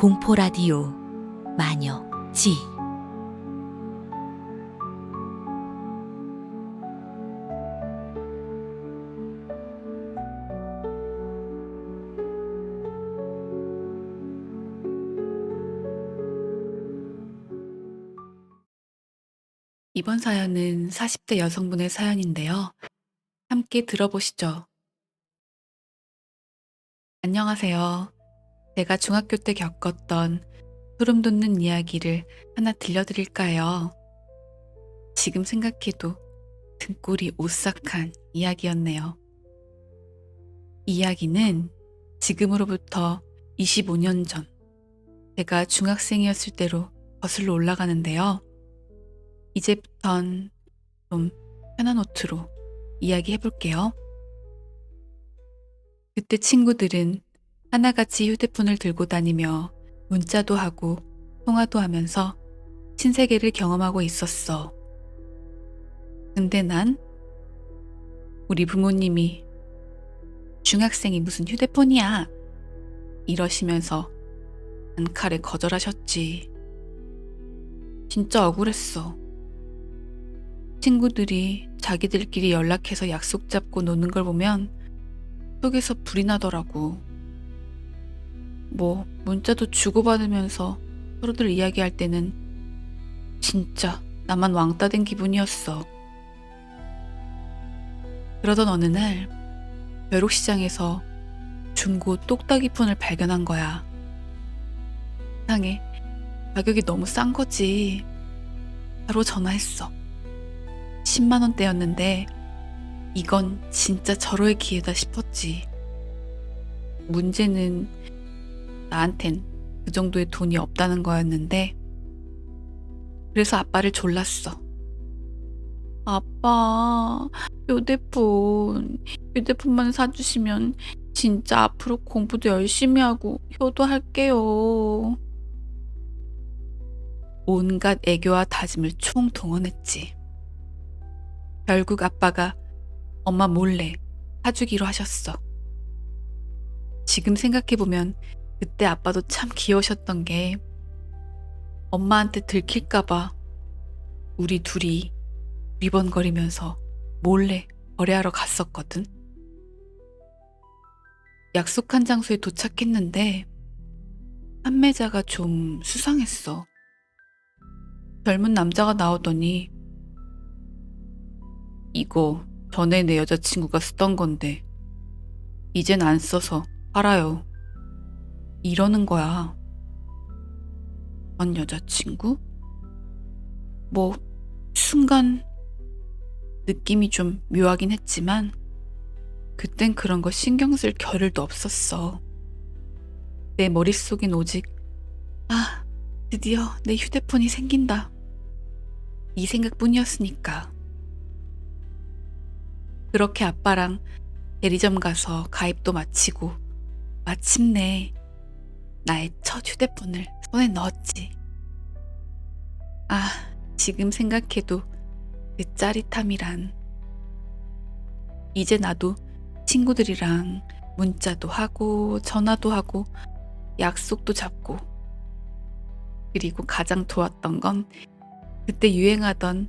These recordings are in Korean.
공포 라디오 마녀 지. 이번 사연은 40대 여성분의 사연인데요. 함께 들어보시죠. 안녕하세요. 제가 중학교 때 겪었던 소름 돋는 이야기를 하나 들려드릴까요? 지금 생각해도 등골이 오싹한 이야기였네요. 이야기는 지금으로부터 25년 전, 제가 중학생이었을 때로 거슬러 올라가는데요. 이제부턴 좀 편한 노트로 이야기해볼게요. 그때 친구들은 하나같이 휴대폰을 들고 다니며 문자도 하고 통화도 하면서 신세계를 경험하고 있었어. 근데 난 우리 부모님이 중학생이 무슨 휴대폰이야 이러시면서 단칼에 거절하셨지. 진짜 억울했어. 친구들이 자기들끼리 연락해서 약속 잡고 노는 걸 보면 속에서 불이 나더라고. 뭐 문자도 주고받으면서 서로들 이야기할 때는 진짜 나만 왕따 된 기분이었어. 그러던 어느 날 벼룩시장에서 중고 똑딱이 폰을 발견한 거야. 세상에, 가격이 너무 싼 거지. 바로 전화했어. 10만 원대였는데 이건 진짜 절호의 기회다 싶었지. 문제는 나한텐 그 정도의 돈이 없다는 거였는데, 그래서 아빠를 졸랐어. 아빠, 휴대폰만 사주시면 진짜 앞으로 공부도 열심히 하고 효도할게요. 온갖 애교와 다짐을 총동원했지. 결국 아빠가 엄마 몰래 사주기로 하셨어. 지금 생각해보면 그때 아빠도 참 귀여우셨던 게, 엄마한테 들킬까봐 우리 둘이 리번거리면서 몰래 거래하러 갔었거든. 약속한 장소에 도착했는데 판매자가 좀 수상했어. 젊은 남자가 나오더니 이거 전에 내 여자친구가 쓰던 건데 이젠 안 써서 팔아요. 이러는 거야. 전 여자친구? 뭐 순간 느낌이 좀 묘하긴 했지만 그땐 그런 거 신경 쓸 겨를도 없었어. 내 머릿속엔 오직 아, 드디어 내 휴대폰이 생긴다, 이 생각뿐이었으니까. 그렇게 아빠랑 대리점 가서 가입도 마치고 마침내 나의 첫 휴대폰을 손에 넣었지. 아, 지금 생각해도 그 짜릿함이란. 이제 나도 친구들이랑 문자도 하고 전화도 하고 약속도 잡고, 그리고 가장 좋았던 건 그때 유행하던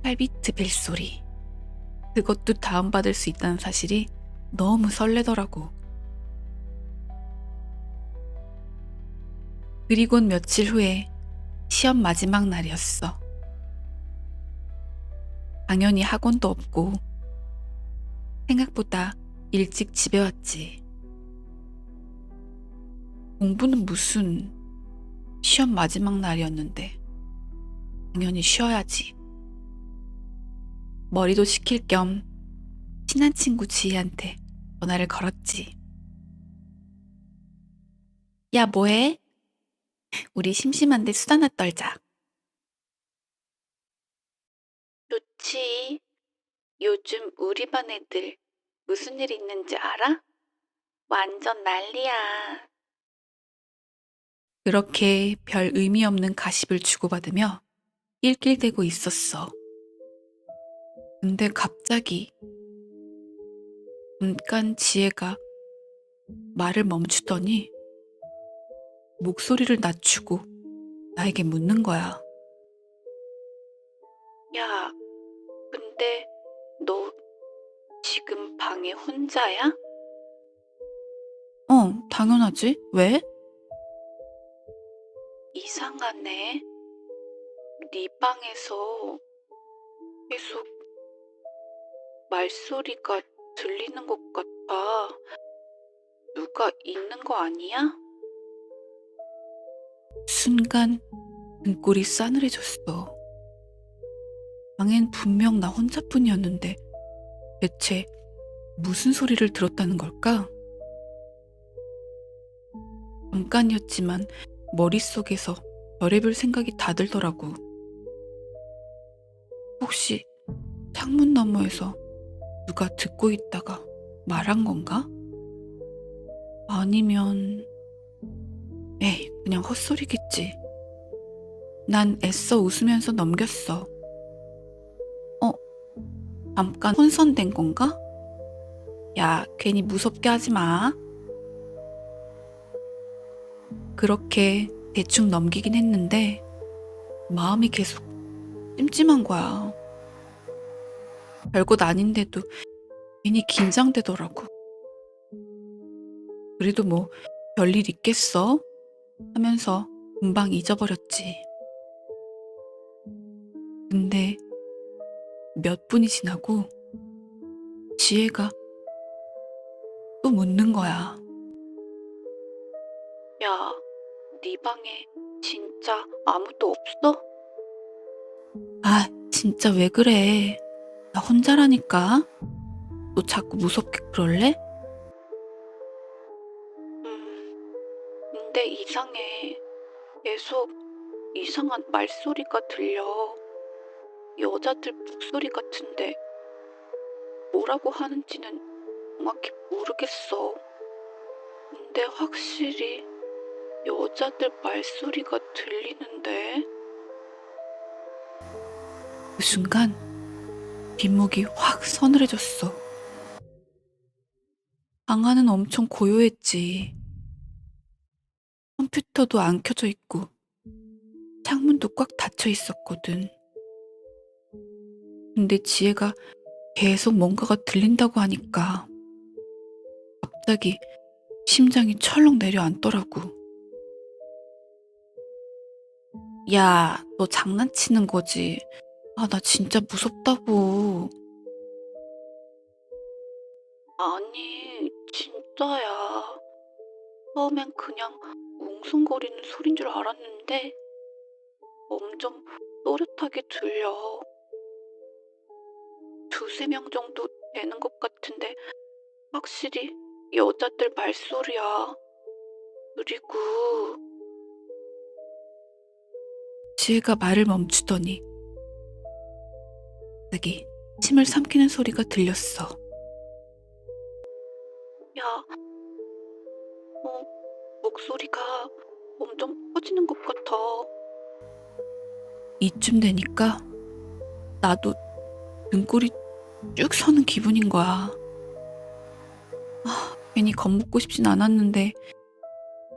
8비트 벨소리, 그것도 다운받을 수 있다는 사실이 너무 설레더라고. 그리곤 며칠 후에 시험 마지막 날이었어. 당연히 학원도 없고 생각보다 일찍 집에 왔지. 공부는 무슨, 시험 마지막 날이었는데 당연히 쉬어야지. 머리도 식힐 겸 친한 친구 지희한테 전화를 걸었지. 야, 뭐해? 우리 심심한데 수다나 떨자. 좋지. 요즘 우리 반 애들 무슨 일 있는지 알아? 완전 난리야. 그렇게 별 의미 없는 가십을 주고받으며 낄낄대고 있었어. 근데 갑자기 잠깐 지혜가 말을 멈추더니 목소리를 낮추고 나에게 묻는 거야. 야, 근데 너 지금 방에 혼자야? 당연하지. 왜? 이상하네. 네 방에서 계속 말소리가 들리는 것 같아. 누가 있는 거 아니야? 순간 등골이 싸늘해졌어. 방엔 분명 나 혼자뿐이었는데 대체 무슨 소리를 들었다는 걸까? 잠깐이었지만 머릿속에서 별의별 생각이 다 들더라고. 혹시 창문 너머에서 누가 듣고 있다가 말한 건가? 아니면 에이, 그냥 헛소리겠지. 난 애써 웃으면서 넘겼어. 잠깐 혼선된 건가? 야, 괜히 무섭게 하지 마. 그렇게 대충 넘기긴 했는데 마음이 계속 찜찜한 거야. 별것 아닌데도 괜히 긴장되더라고. 그래도 뭐 별일 있겠어? 하면서 금방 잊어버렸지. 근데 몇 분이 지나고 지혜가 또 묻는 거야. 야, 네 방에 진짜 아무도 없어? 아, 진짜 왜 그래? 나 혼자라니까. 너 자꾸 무섭게 그럴래? 근데 이상해. 계속 이상한 말소리가 들려. 여자들 목소리 같은데 뭐라고 하는지는 정확히 모르겠어. 근데 확실히 여자들 말소리가 들리는데. 그 순간 뒷목이 확 서늘해졌어. 방 안은 엄청 고요했지. 컴퓨터도 안 켜져 있고 창문도 꽉 닫혀 있었거든. 근데 지혜가 계속 뭔가가 들린다고 하니까 갑자기 심장이 철렁 내려앉더라고. 야, 너 장난치는 거지? 아, 나 진짜 무섭다고. 아니, 진짜야. 처음엔 그냥 웅성거리는 소린 줄 알았는데 점점 또렷하게 들려. 두세 명 정도 되는 것 같은데 확실히 여자들 말소리야. 그리고 지혜가 말을 멈추더니 갑자기 침을 삼키는 소리가 들렸어. 야, 목소리가 점점 커지는 것 같아. 이쯤 되니까 나도 등골이 쭉 서는 기분인 거야. 괜히 겁먹고 싶진 않았는데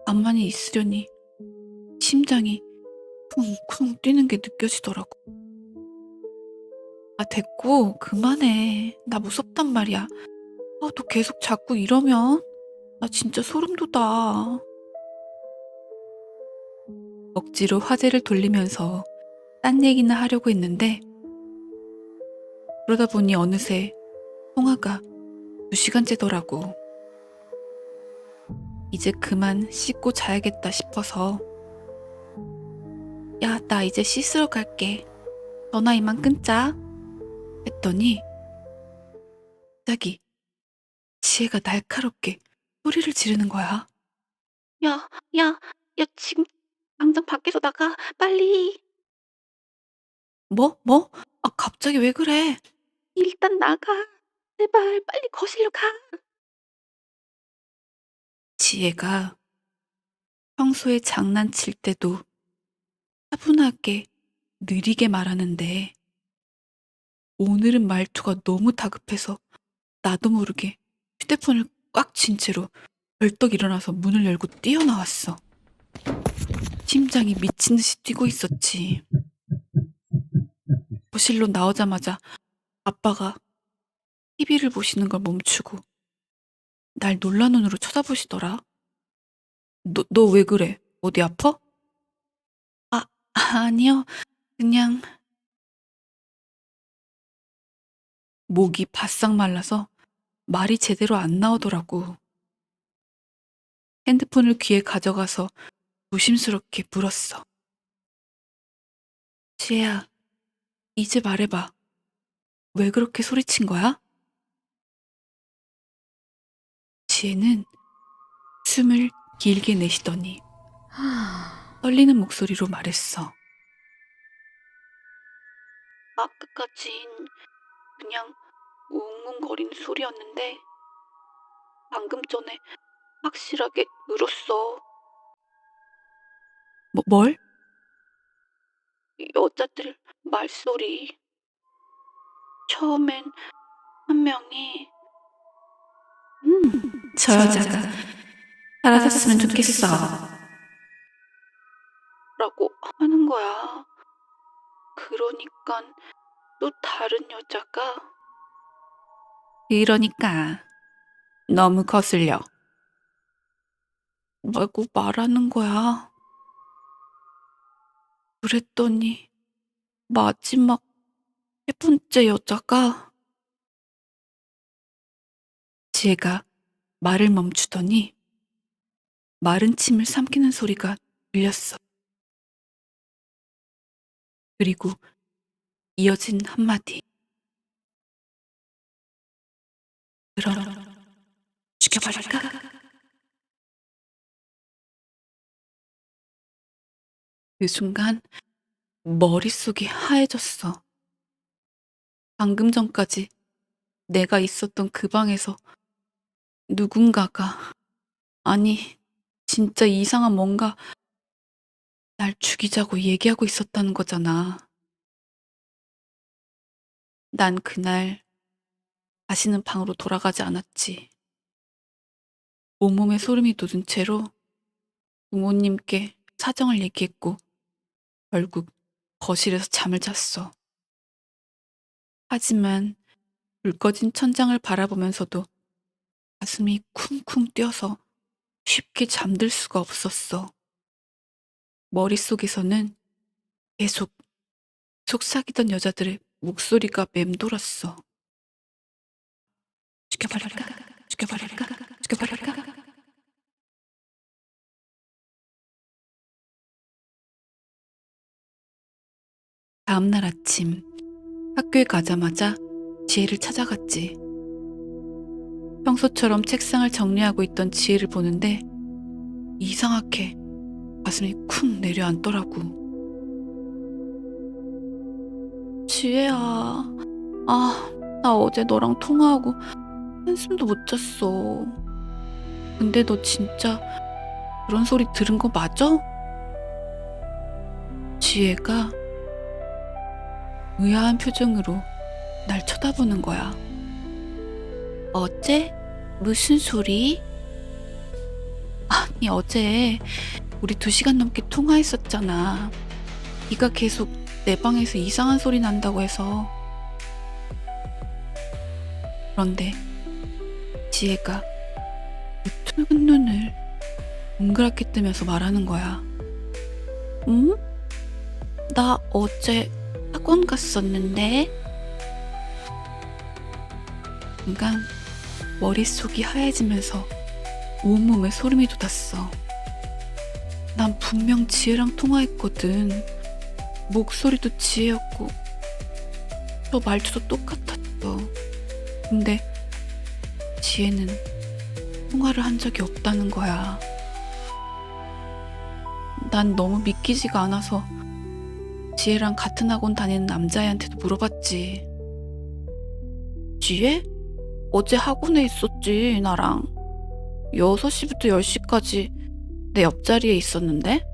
가만히 있으려니 심장이 쿵쿵 뛰는 게 느껴지더라고. 아, 됐고 그만해. 나 무섭단 말이야. 너 계속 자꾸 이러면 나 진짜 소름 돋아. 억지로 화제를 돌리면서 딴 얘기나 하려고 했는데 그러다 보니 어느새 통화가 2시간째더라고. 이제 그만 씻고 자야겠다 싶어서 야, 나 이제 씻으러 갈게. 전화 이만 끊자. 했더니 갑자기 지혜가 날카롭게 소리를 지르는 거야. 야, 야, 야, 지금 당장 밖에서 나가, 빨리. 뭐? 아, 갑자기 왜 그래? 일단 나가. 제발, 빨리 거실로 가. 지혜가 평소에 장난칠 때도 차분하게 느리게 말하는데 오늘은 말투가 너무 다급해서 나도 모르게 휴대폰을 꽉 쥔 채로 벌떡 일어나서 문을 열고 뛰어나왔어. 심장이 미친 듯이 뛰고 있었지. 거실로 나오자마자 아빠가 TV를 보시는 걸 멈추고 날 놀란 눈으로 쳐다보시더라. 너 왜 그래? 어디 아파? 아, 아니요. 그냥 목이 바싹 말라서 말이 제대로 안 나오더라고. 핸드폰을 귀에 가져가서 조심스럽게 물었어. 지혜야, 이제 말해봐. 왜 그렇게 소리친 거야? 지혜는 숨을 길게 내쉬더니 떨리는 목소리로 말했어. 아까까진 그냥 웅웅거리는 소리였는데 방금 전에 확실하게 울었어. 뭘? 여자들 말소리. 처음엔 한 명이 저 여자가 사라졌으면 좋겠어 라고 하는 거야. 그러니까 또 다른 여자가 그러니까 너무 거슬려 라고 말하는 거야. 그랬더니 마지막 세 번째 여자가 지혜가 말을 멈추더니 마른 침을 삼키는 소리가 들렸어. 그리고 이어진 한마디. 그럼 죽여버릴까? 그 순간 머릿속이 하얘졌어. 방금 전까지 내가 있었던 그 방에서 누군가가, 아니 진짜 이상한 뭔가 날 죽이자고 얘기하고 있었다는 거잖아. 난 그날 다시는 방으로 돌아가지 않았지. 온몸에 소름이 돋은 채로 부모님께 사정을 얘기했고 결국 거실에서 잠을 잤어. 하지만 불 꺼진 천장을 바라보면서도 가슴이 쿵쿵 뛰어서 쉽게 잠들 수가 없었어. 머릿속에서는 계속 속삭이던 여자들의 목소리가 맴돌았어. 죽여버릴까? 죽여버릴까? 죽여버릴까? 다음날 아침 학교에 가자마자 지혜를 찾아갔지. 평소처럼 책상을 정리하고 있던 지혜를 보는데 이상하게 가슴이 쿵 내려앉더라고. 지혜야, 나 어제 너랑 통화하고 한숨도 못 잤어. 근데 너 진짜 그런 소리 들은 거 맞아? 지혜가 의아한 표정으로 날 쳐다보는 거야. 어제? 무슨 소리? 아니, 어제 우리 2시간 넘게 통화했었잖아. 네가 계속 내 방에서 이상한 소리 난다고 해서. 그런데 지혜가 그 붉은 눈을 동그랗게 뜨면서 말하는 거야. 응? 나 어제 학원 갔었는데. 순간 머릿속이 하얘지면서 온몸에 소름이 돋았어. 난 분명 지혜랑 통화했거든. 목소리도 지혜였고 저 말투도 똑같았어. 근데 지혜는 통화를 한 적이 없다는 거야. 난 너무 믿기지가 않아서 지혜랑 같은 학원 다니는 남자애한테도 물어봤지. 지혜? 어제 학원에 있었지, 나랑. 6시부터 10시까지 내 옆자리에 있었는데?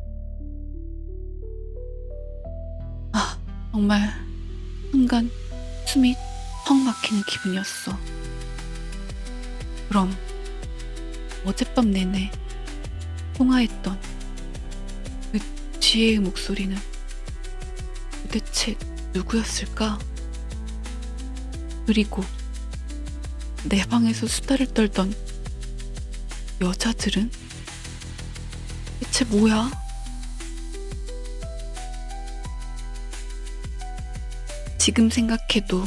정말 순간 숨이 턱 막히는 기분이었어. 그럼 어젯밤 내내 통화했던 지혜의 목소리는 도대체 누구였을까? 그리고 내 방에서 수다를 떨던 여자들은 대체 뭐야? 지금 생각해도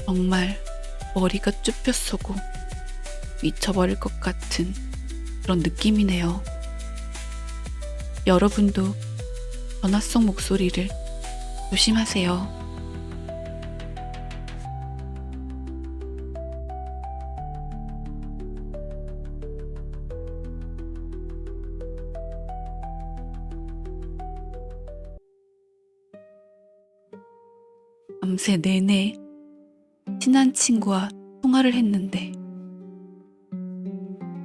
정말 머리가 쭈뼛 쏘고 미쳐버릴 것 같은 그런 느낌이네요. 여러분도 전화 속 목소리를 조심하세요. 밤새 내내 친한 친구와 통화를 했는데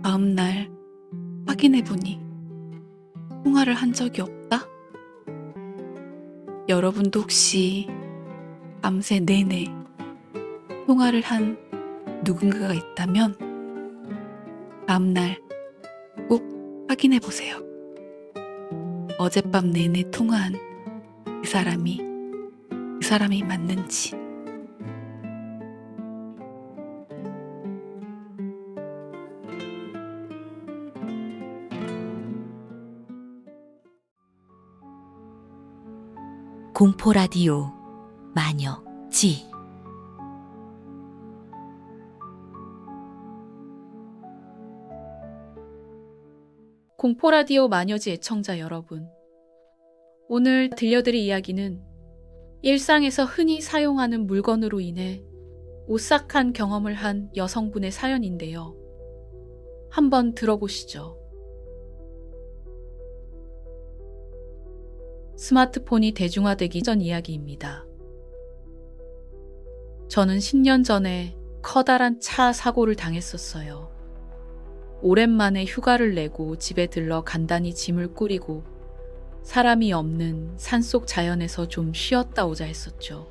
다음날 확인해보니 통화를 한 적이 없다? 여러분도 혹시 밤새 내내 통화를 한 누군가가 있다면 다음날 꼭 확인해보세요. 어젯밤 내내 통화한 그 사람이 맞는지. 공포 라디오 마녀 지 공포라디오 마녀지 애청자 여러분, 오늘 들려드릴 이야기는 일상에서 흔히 사용하는 물건으로 인해 오싹한 경험을 한 여성분의 사연인데요. 한번 들어보시죠. 스마트폰이 대중화되기 전 이야기입니다. 저는 10년 전에 커다란 차 사고를 당했었어요. 오랜만에 휴가를 내고 집에 들러 간단히 짐을 꾸리고 사람이 없는 산속 자연에서 좀 쉬었다 오자 했었죠.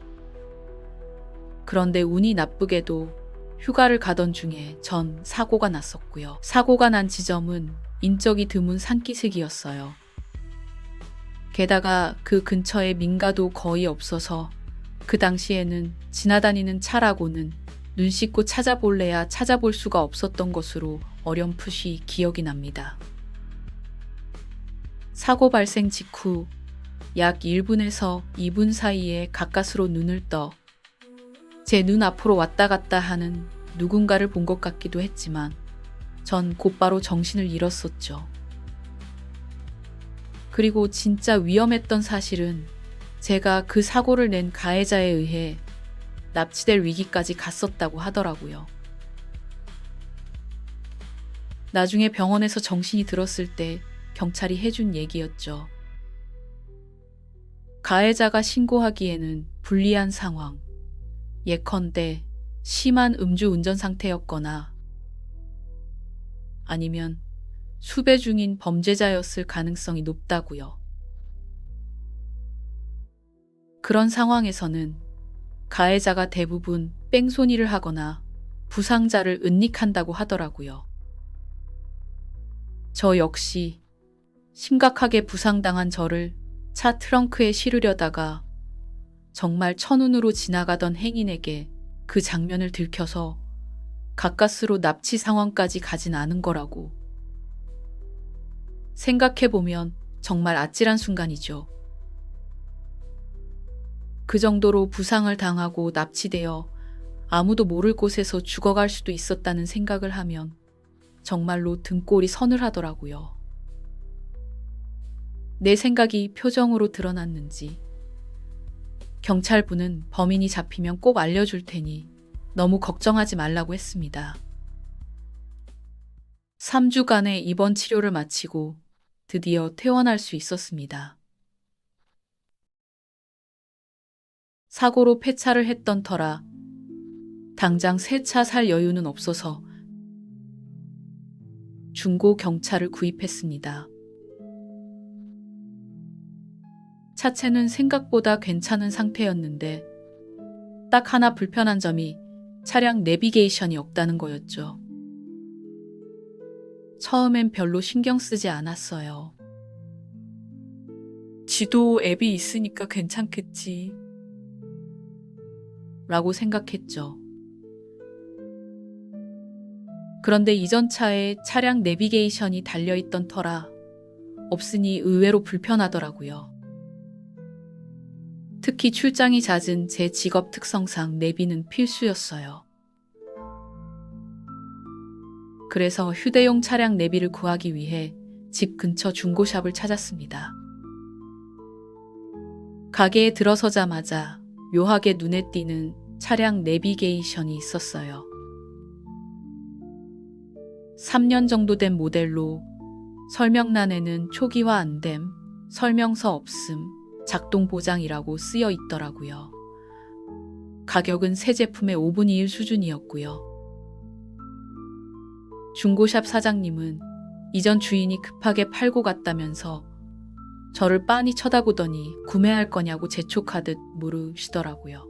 그런데 운이 나쁘게도 휴가를 가던 중에 전 사고가 났었고요. 사고가 난 지점은 인적이 드문 산기슭이었어요. 게다가 그 근처에 민가도 거의 없어서 그 당시에는 지나다니는 차라고는 눈 씻고 찾아볼래야 찾아볼 수가 없었던 것으로 어렴풋이 기억이 납니다. 사고 발생 직후 약 1분에서 2분 사이에 가까스로 눈을 떠 제 눈 앞으로 왔다 갔다 하는 누군가를 본 것 같기도 했지만 전 곧바로 정신을 잃었었죠. 그리고 진짜 위험했던 사실은 제가 그 사고를 낸 가해자에 의해 납치될 위기까지 갔었다고 하더라고요. 나중에 병원에서 정신이 들었을 때 경찰이 해준 얘기였죠. 가해자가 신고하기에는 불리한 상황, 예컨대 심한 음주운전 상태였거나 아니면 수배 중인 범죄자였을 가능성이 높다고요. 그런 상황에서는 가해자가 대부분 뺑소니를 하거나 부상자를 은닉한다고 하더라고요. 저 역시 심각하게 부상당한 저를 차 트렁크에 실으려다가 정말 첫눈으로 지나가던 행인에게 그 장면을 들켜서 가까스로 납치 상황까지 가진 않은 거라고. 생각해보면 정말 아찔한 순간이죠. 그 정도로 부상을 당하고 납치되어 아무도 모를 곳에서 죽어갈 수도 있었다는 생각을 하면 정말로 등골이 서늘하더라고요. 내 생각이 표정으로 드러났는지 경찰분은 범인이 잡히면 꼭 알려줄 테니 너무 걱정하지 말라고 했습니다. 3주간의 입원 치료를 마치고 드디어 퇴원할 수 있었습니다. 사고로 폐차를 했던 터라 당장 새 차 살 여유는 없어서 중고 경차를 구입했습니다. 차체는 생각보다 괜찮은 상태였는데 딱 하나 불편한 점이 차량 내비게이션이 없다는 거였죠. 처음엔 별로 신경 쓰지 않았어요. 지도 앱이 있으니까 괜찮겠지. 라고 생각했죠. 그런데 이전 차에 차량 내비게이션이 달려있던 터라 없으니 의외로 불편하더라고요. 특히 출장이 잦은 제 직업 특성상 내비는 필수였어요. 그래서 휴대용 차량 내비를 구하기 위해 집 근처 중고샵을 찾았습니다. 가게에 들어서자마자 묘하게 눈에 띄는 차량 내비게이션이 있었어요. 3년 정도 된 모델로 설명란에는 초기화 안됨, 설명서 없음, 작동 보장이라고 쓰여 있더라고요. 가격은 새 제품의 5분의 1 수준이었고요. 중고샵 사장님은 이전 주인이 급하게 팔고 갔다면서 저를 빤히 쳐다보더니 구매할 거냐고 재촉하듯 물으시더라고요.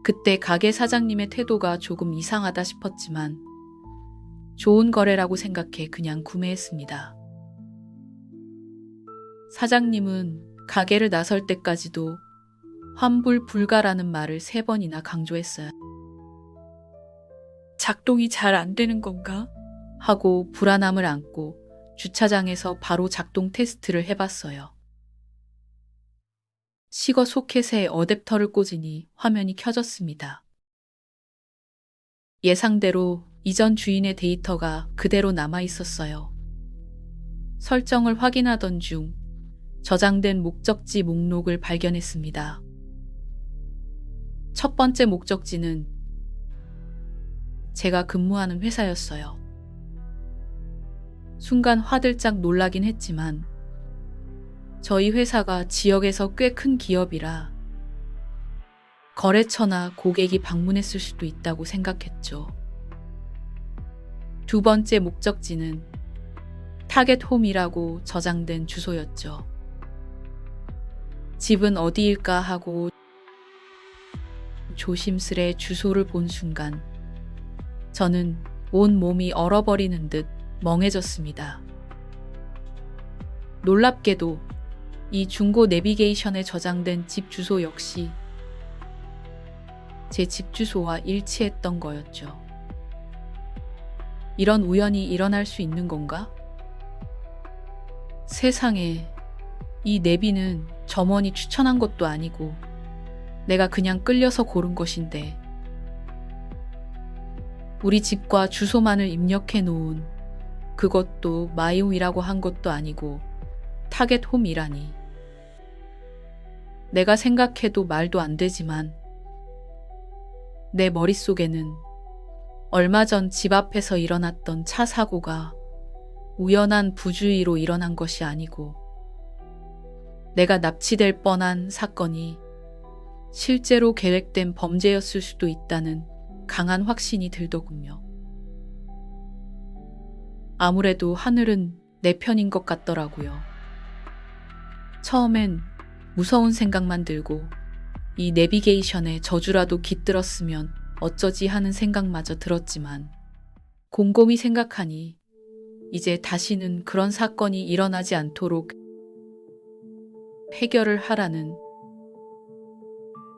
그때 가게 사장님의 태도가 조금 이상하다 싶었지만 좋은 거래라고 생각해 그냥 구매했습니다. 사장님은 가게를 나설 때까지도 환불 불가라는 말을 3번이나 강조했어요. 작동이 잘 안 되는 건가? 하고 불안함을 안고 주차장에서 바로 작동 테스트를 해봤어요. 시거 소켓에 어댑터를 꽂으니 화면이 켜졌습니다. 예상대로 이전 주인의 데이터가 그대로 남아 있었어요. 설정을 확인하던 중 저장된 목적지 목록을 발견했습니다. 첫 번째 목적지는 제가 근무하는 회사였어요. 순간 화들짝 놀라긴 했지만 저희 회사가 지역에서 꽤 큰 기업이라 거래처나 고객이 방문했을 수도 있다고 생각했죠. 두 번째 목적지는 타겟 홈이라고 저장된 주소였죠. 집은 어디일까 하고 조심스레 주소를 본 순간 저는 온 몸이 얼어버리는 듯 멍해졌습니다. 놀랍게도 이 중고 내비게이션에 저장된 집 주소 역시 제 집 주소와 일치했던 거였죠. 이런 우연이 일어날 수 있는 건가? 세상에, 이 내비는 점원이 추천한 것도 아니고 내가 그냥 끌려서 고른 것인데 우리 집과 주소만을 입력해 놓은 그것도 마이홈이라고 한 것도 아니고 타겟 홈이라니. 내가 생각해도 말도 안 되지만 내 머릿속에는 얼마 전 집 앞에서 일어났던 차 사고가 우연한 부주의로 일어난 것이 아니고 내가 납치될 뻔한 사건이 실제로 계획된 범죄였을 수도 있다는 강한 확신이 들더군요. 아무래도 하늘은 내 편인 것 같더라고요. 처음엔 무서운 생각만 들고 이 내비게이션에 저주라도 깃들었으면 어쩌지 하는 생각마저 들었지만 곰곰이 생각하니 이제 다시는 그런 사건이 일어나지 않도록 해결을 하라는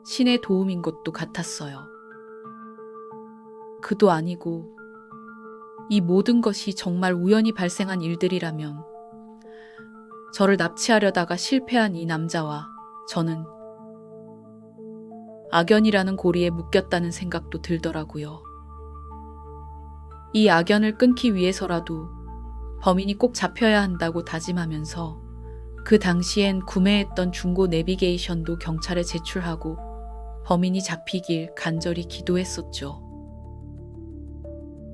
신의 도움인 것도 같았어요. 그도 아니고 이 모든 것이 정말 우연히 발생한 일들이라면 저를 납치하려다가 실패한 이 남자와 저는 악연이라는 고리에 묶였다는 생각도 들더라고요. 이 악연을 끊기 위해서라도 범인이 꼭 잡혀야 한다고 다짐하면서 그 당시엔 구매했던 중고 내비게이션도 경찰에 제출하고 범인이 잡히길 간절히 기도했었죠.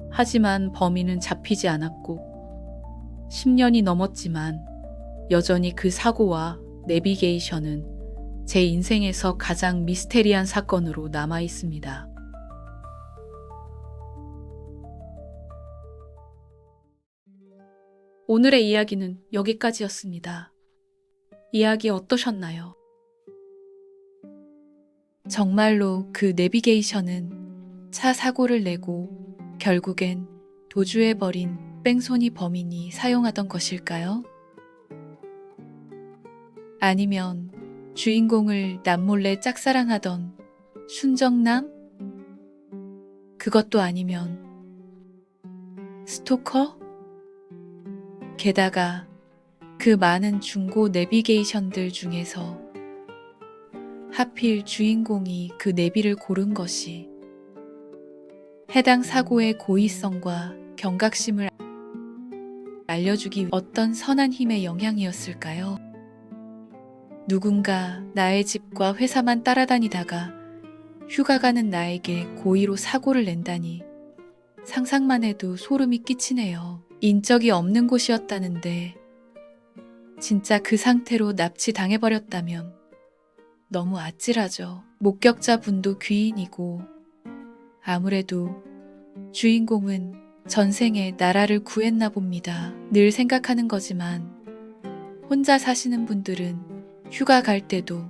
하지만 범인은 잡히지 않았고 10년이 넘었지만 여전히 그 사고와 내비게이션은 제 인생에서 가장 미스테리한 사건으로 남아 있습니다. 오늘의 이야기는 여기까지였습니다. 이야기 어떠셨나요? 정말로 그 내비게이션은 차 사고를 내고 결국엔 도주해버린 뺑소니 범인이 사용하던 것일까요? 아니면 주인공을 남몰래 짝사랑하던 순정남? 그것도 아니면 스토커? 게다가 그 많은 중고 내비게이션들 중에서 하필 주인공이 그 내비를 고른 것이 해당 사고의 고의성과 경각심을 알려주기 위해 어떤 선한 힘의 영향이었을까요? 누군가 나의 집과 회사만 따라다니다가 휴가 가는 나에게 고의로 사고를 낸다니 상상만 해도 소름이 끼치네요. 인적이 없는 곳이었다는데 진짜 그 상태로 납치당해버렸다면 너무 아찔하죠. 목격자분도 귀인이고 아무래도 주인공은 전생에 나라를 구했나 봅니다. 늘 생각하는 거지만 혼자 사시는 분들은 휴가 갈 때도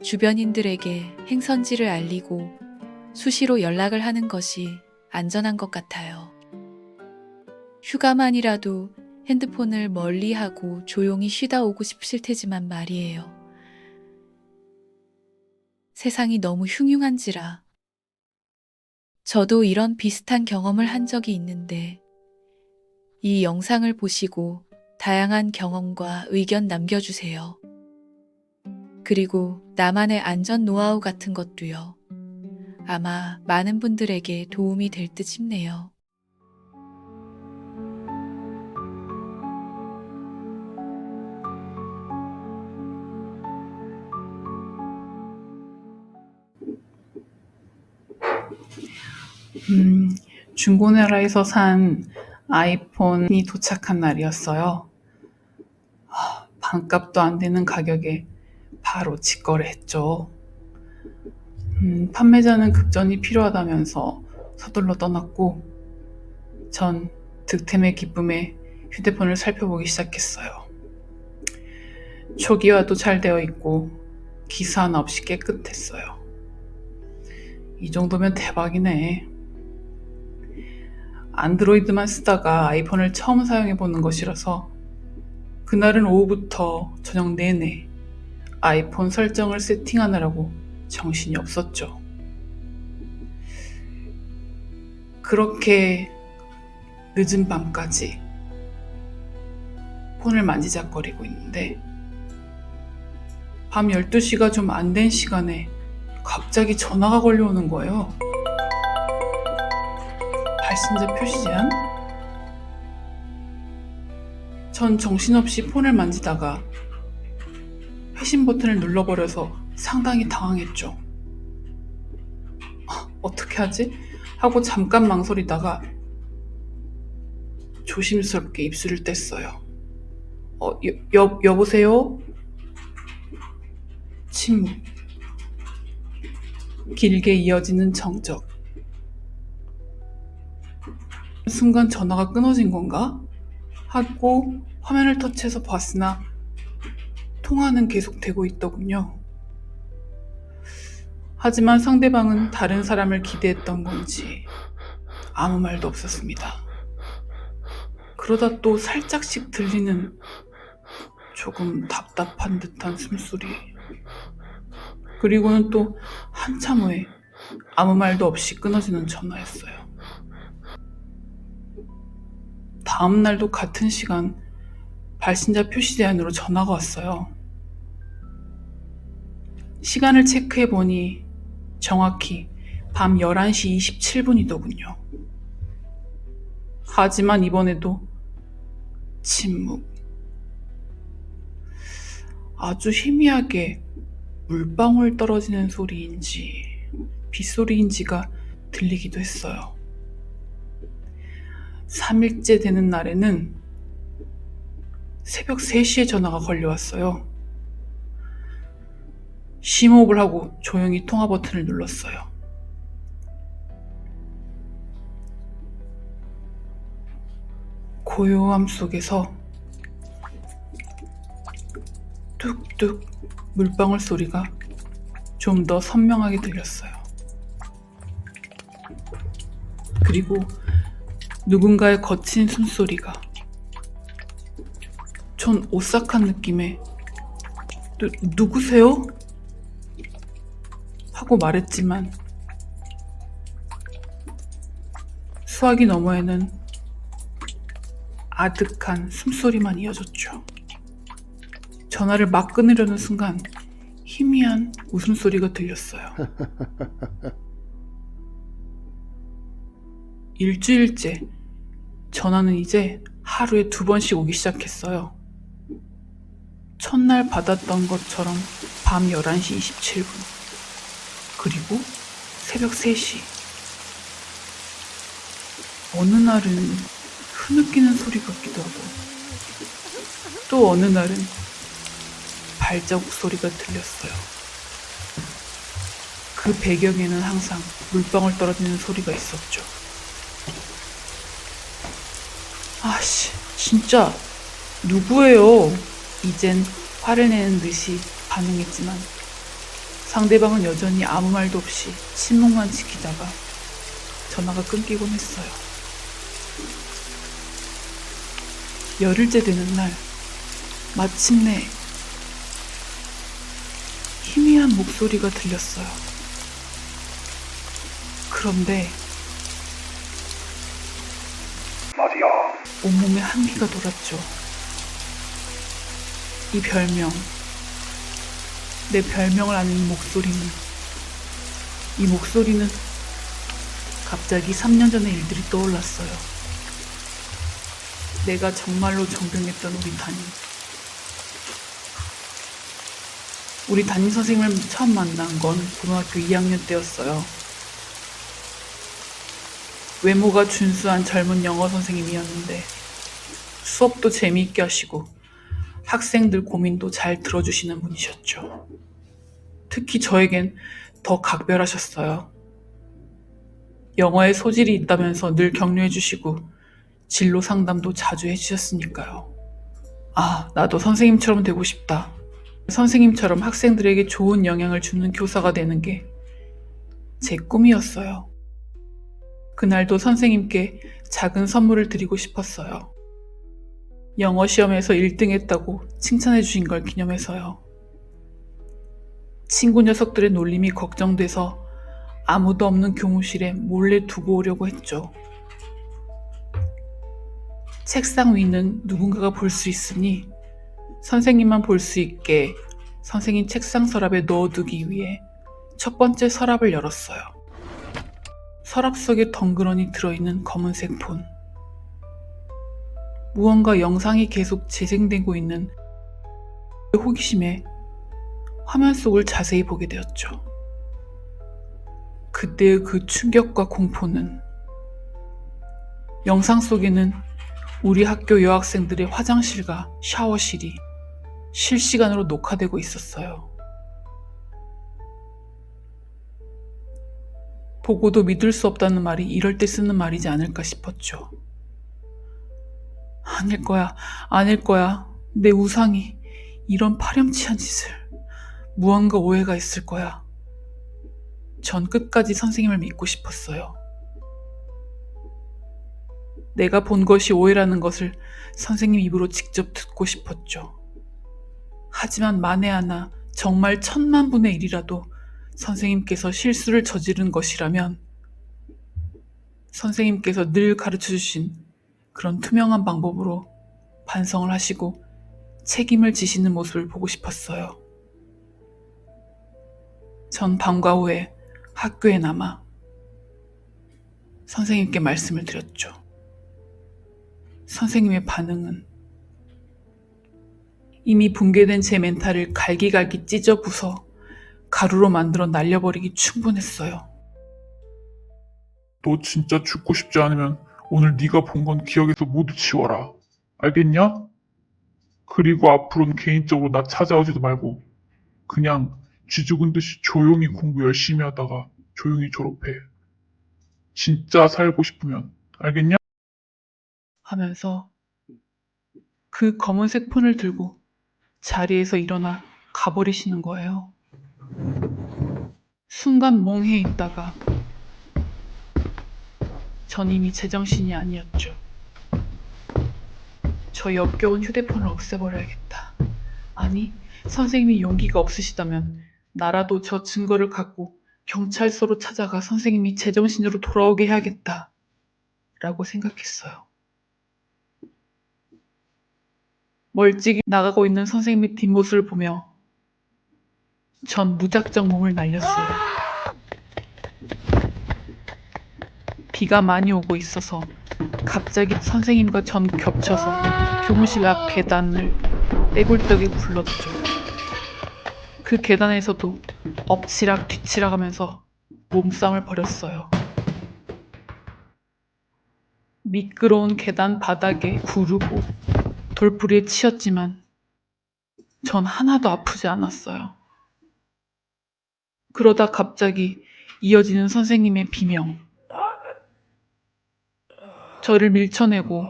주변인들에게 행선지를 알리고 수시로 연락을 하는 것이 안전한 것 같아요. 휴가만이라도 핸드폰을 멀리하고 조용히 쉬다 오고 싶으실 테지만 말이에요. 세상이 너무 흉흉한지라. 저도 이런 비슷한 경험을 한 적이 있는데 이 영상을 보시고 다양한 경험과 의견 남겨주세요. 그리고 나만의 안전 노하우 같은 것도요. 아마 많은 분들에게 도움이 될 듯 싶네요. 중고나라에서 산 아이폰이 도착한 날이었어요. 반값도 안 되는 가격에 바로 직거래했죠. 판매자는 급전이 필요하다면서 서둘러 떠났고 전 득템의 기쁨에 휴대폰을 살펴보기 시작했어요. 초기화도 잘 되어 있고 기사 하나 없이 깨끗했어요. 이 정도면 대박이네. 안드로이드만 쓰다가 아이폰을 처음 사용해보는 것이라서 그날은 오후부터 저녁 내내 아이폰 설정을 세팅하느라고 정신이 없었죠. 그렇게 늦은 밤까지 폰을 만지작거리고 있는데 밤 12시가 좀 안 된 시간에 갑자기 전화가 걸려오는 거예요. 발신자 표시 제한? 전 정신없이 폰을 만지다가 회신 버튼을 눌러버려서 상당히 당황했죠. 어떻게 하지? 하고 잠깐 망설이다가 조심스럽게 입술을 뗐어요. 여보세요? 침묵. 길게 이어지는 정적. 순간 전화가 끊어진 건가? 하고 화면을 터치해서 봤으나 통화는 계속되고 있더군요. 하지만 상대방은 다른 사람을 기대했던 건지 아무 말도 없었습니다. 그러다 또 살짝씩 들리는 조금 답답한 듯한 숨소리. 그리고는 또 한참 후에 아무 말도 없이 끊어지는 전화였어요. 다음 날도 같은 시간 발신자 표시 제한으로 전화가 왔어요. 시간을 체크해보니 정확히 밤 11시 27분이더군요. 하지만 이번에도 침묵. 아주 희미하게 물방울 떨어지는 소리인지 빗소리인지가 들리기도 했어요. 3일째 되는 날에는 새벽 3시에 전화가 걸려왔어요. 심호흡을 하고 조용히 통화 버튼을 눌렀어요. 고요함 속에서 뚝뚝 물방울 소리가 좀 더 선명하게 들렸어요. 그리고 누군가의 거친 숨소리가 전 오싹한 느낌에 누구세요? 하고 말했지만 수화기 너머에는 아득한 숨소리만 이어졌죠. 전화를 막 끊으려는 순간 희미한 웃음소리가 들렸어요. 일주일째 전화는 이제 하루에 2번씩 오기 시작했어요. 첫날 받았던 것처럼 밤 11시 27분, 그리고 새벽 3시. 어느 날은 흐느끼는 소리 같기도 하고, 또 어느 날은 발자국 소리가 들렸어요. 그 배경에는 항상 물방울 떨어지는 소리가 있었죠. 아씨, 진짜 누구예요? 이젠 화를 내는 듯이 반응했지만 상대방은 여전히 아무 말도 없이 침묵만 지키다가 전화가 끊기곤 했어요. 열흘째 되는 날 마침내 희미한 목소리가 들렸어요. 그런데 온몸에 한기가 돌았죠. 이 별명, 내 별명을 아는 이 목소리는 갑자기 3년 전의 일들이 떠올랐어요. 내가 정말로 존경했던 우리 담임 선생님을 처음 만난 건 고등학교 2학년 때였어요. 외모가 준수한 젊은 영어 선생님이었는데 수업도 재미있게 하시고 학생들 고민도 잘 들어주시는 분이셨죠. 특히 저에겐 더 각별하셨어요. 영어에 소질이 있다면서 늘 격려해 주시고 진로 상담도 자주 해주셨으니까요. 아, 나도 선생님처럼 되고 싶다. 선생님처럼 학생들에게 좋은 영향을 주는 교사가 되는 게 제 꿈이었어요. 그날도 선생님께 작은 선물을 드리고 싶었어요. 영어 시험에서 1등 했다고 칭찬해 주신 걸 기념해서요. 친구 녀석들의 놀림이 걱정돼서 아무도 없는 교무실에 몰래 두고 오려고 했죠. 책상 위는 누군가가 볼 수 있으니 선생님만 볼 수 있게 선생님 책상 서랍에 넣어두기 위해 첫 번째 서랍을 열었어요. 서랍 속에 덩그러니 들어있는 검은색 폰. 무언가 영상이 계속 재생되고 있는 호기심에 화면 속을 자세히 보게 되었죠. 그때의 그 충격과 공포는 영상 속에는 우리 학교 여학생들의 화장실과 샤워실이 실시간으로 녹화되고 있었어요. 보고도 믿을 수 없다는 말이 이럴 때 쓰는 말이지 않을까 싶었죠. 아닐 거야. 내 우상이 이런 파렴치한 짓을. 무언가 오해가 있을 거야. 전 끝까지 선생님을 믿고 싶었어요. 내가 본 것이 오해라는 것을 선생님 입으로 직접 듣고 싶었죠. 하지만 만에 하나 정말 1000만 분의 1이라도 선생님께서 실수를 저지른 것이라면 선생님께서 늘 가르쳐주신 그런 투명한 방법으로 반성을 하시고 책임을 지시는 모습을 보고 싶었어요. 전 방과 후에 학교에 남아 선생님께 말씀을 드렸죠. 선생님의 반응은 이미 붕괴된 제 멘탈을 갈기갈기 찢어 부숴 가루로 만들어 날려버리기 충분했어요. 너 진짜 죽고 싶지 않으면 오늘 네가 본 건 기억에서 모두 지워라. 알겠냐? 그리고 앞으로는 개인적으로 나 찾아오지도 말고 그냥 쥐 죽은 듯이 조용히 공부 열심히 하다가 조용히 졸업해. 진짜 살고 싶으면. 알겠냐? 하면서 그 검은색 폰을 들고 자리에서 일어나 가버리시는 거예요. 순간 멍해 있다가 전 이미 제정신이 아니었죠. 저 역겨운 휴대폰을 없애버려야겠다. 아니, 선생님이 용기가 없으시다면 나라도 저 증거를 갖고 경찰서로 찾아가 선생님이 제정신으로 돌아오게 해야겠다 라고 생각했어요. 멀찍이 나가고 있는 선생님의 뒷모습을 보며 전 무작정 몸을 날렸어요. 비가 많이 오고 있어서 갑자기 선생님과 전 겹쳐서 교무실 앞 계단을 떼굴떼굴 굴렀죠. 그 계단에서도 엎치락 뒤치락 하면서 몸싸움을 벌였어요. 미끄러운 계단 바닥에 구르고 돌부리에 치였지만 전 하나도 아프지 않았어요. 그러다 갑자기 이어지는 선생님의 비명. 저를 밀쳐내고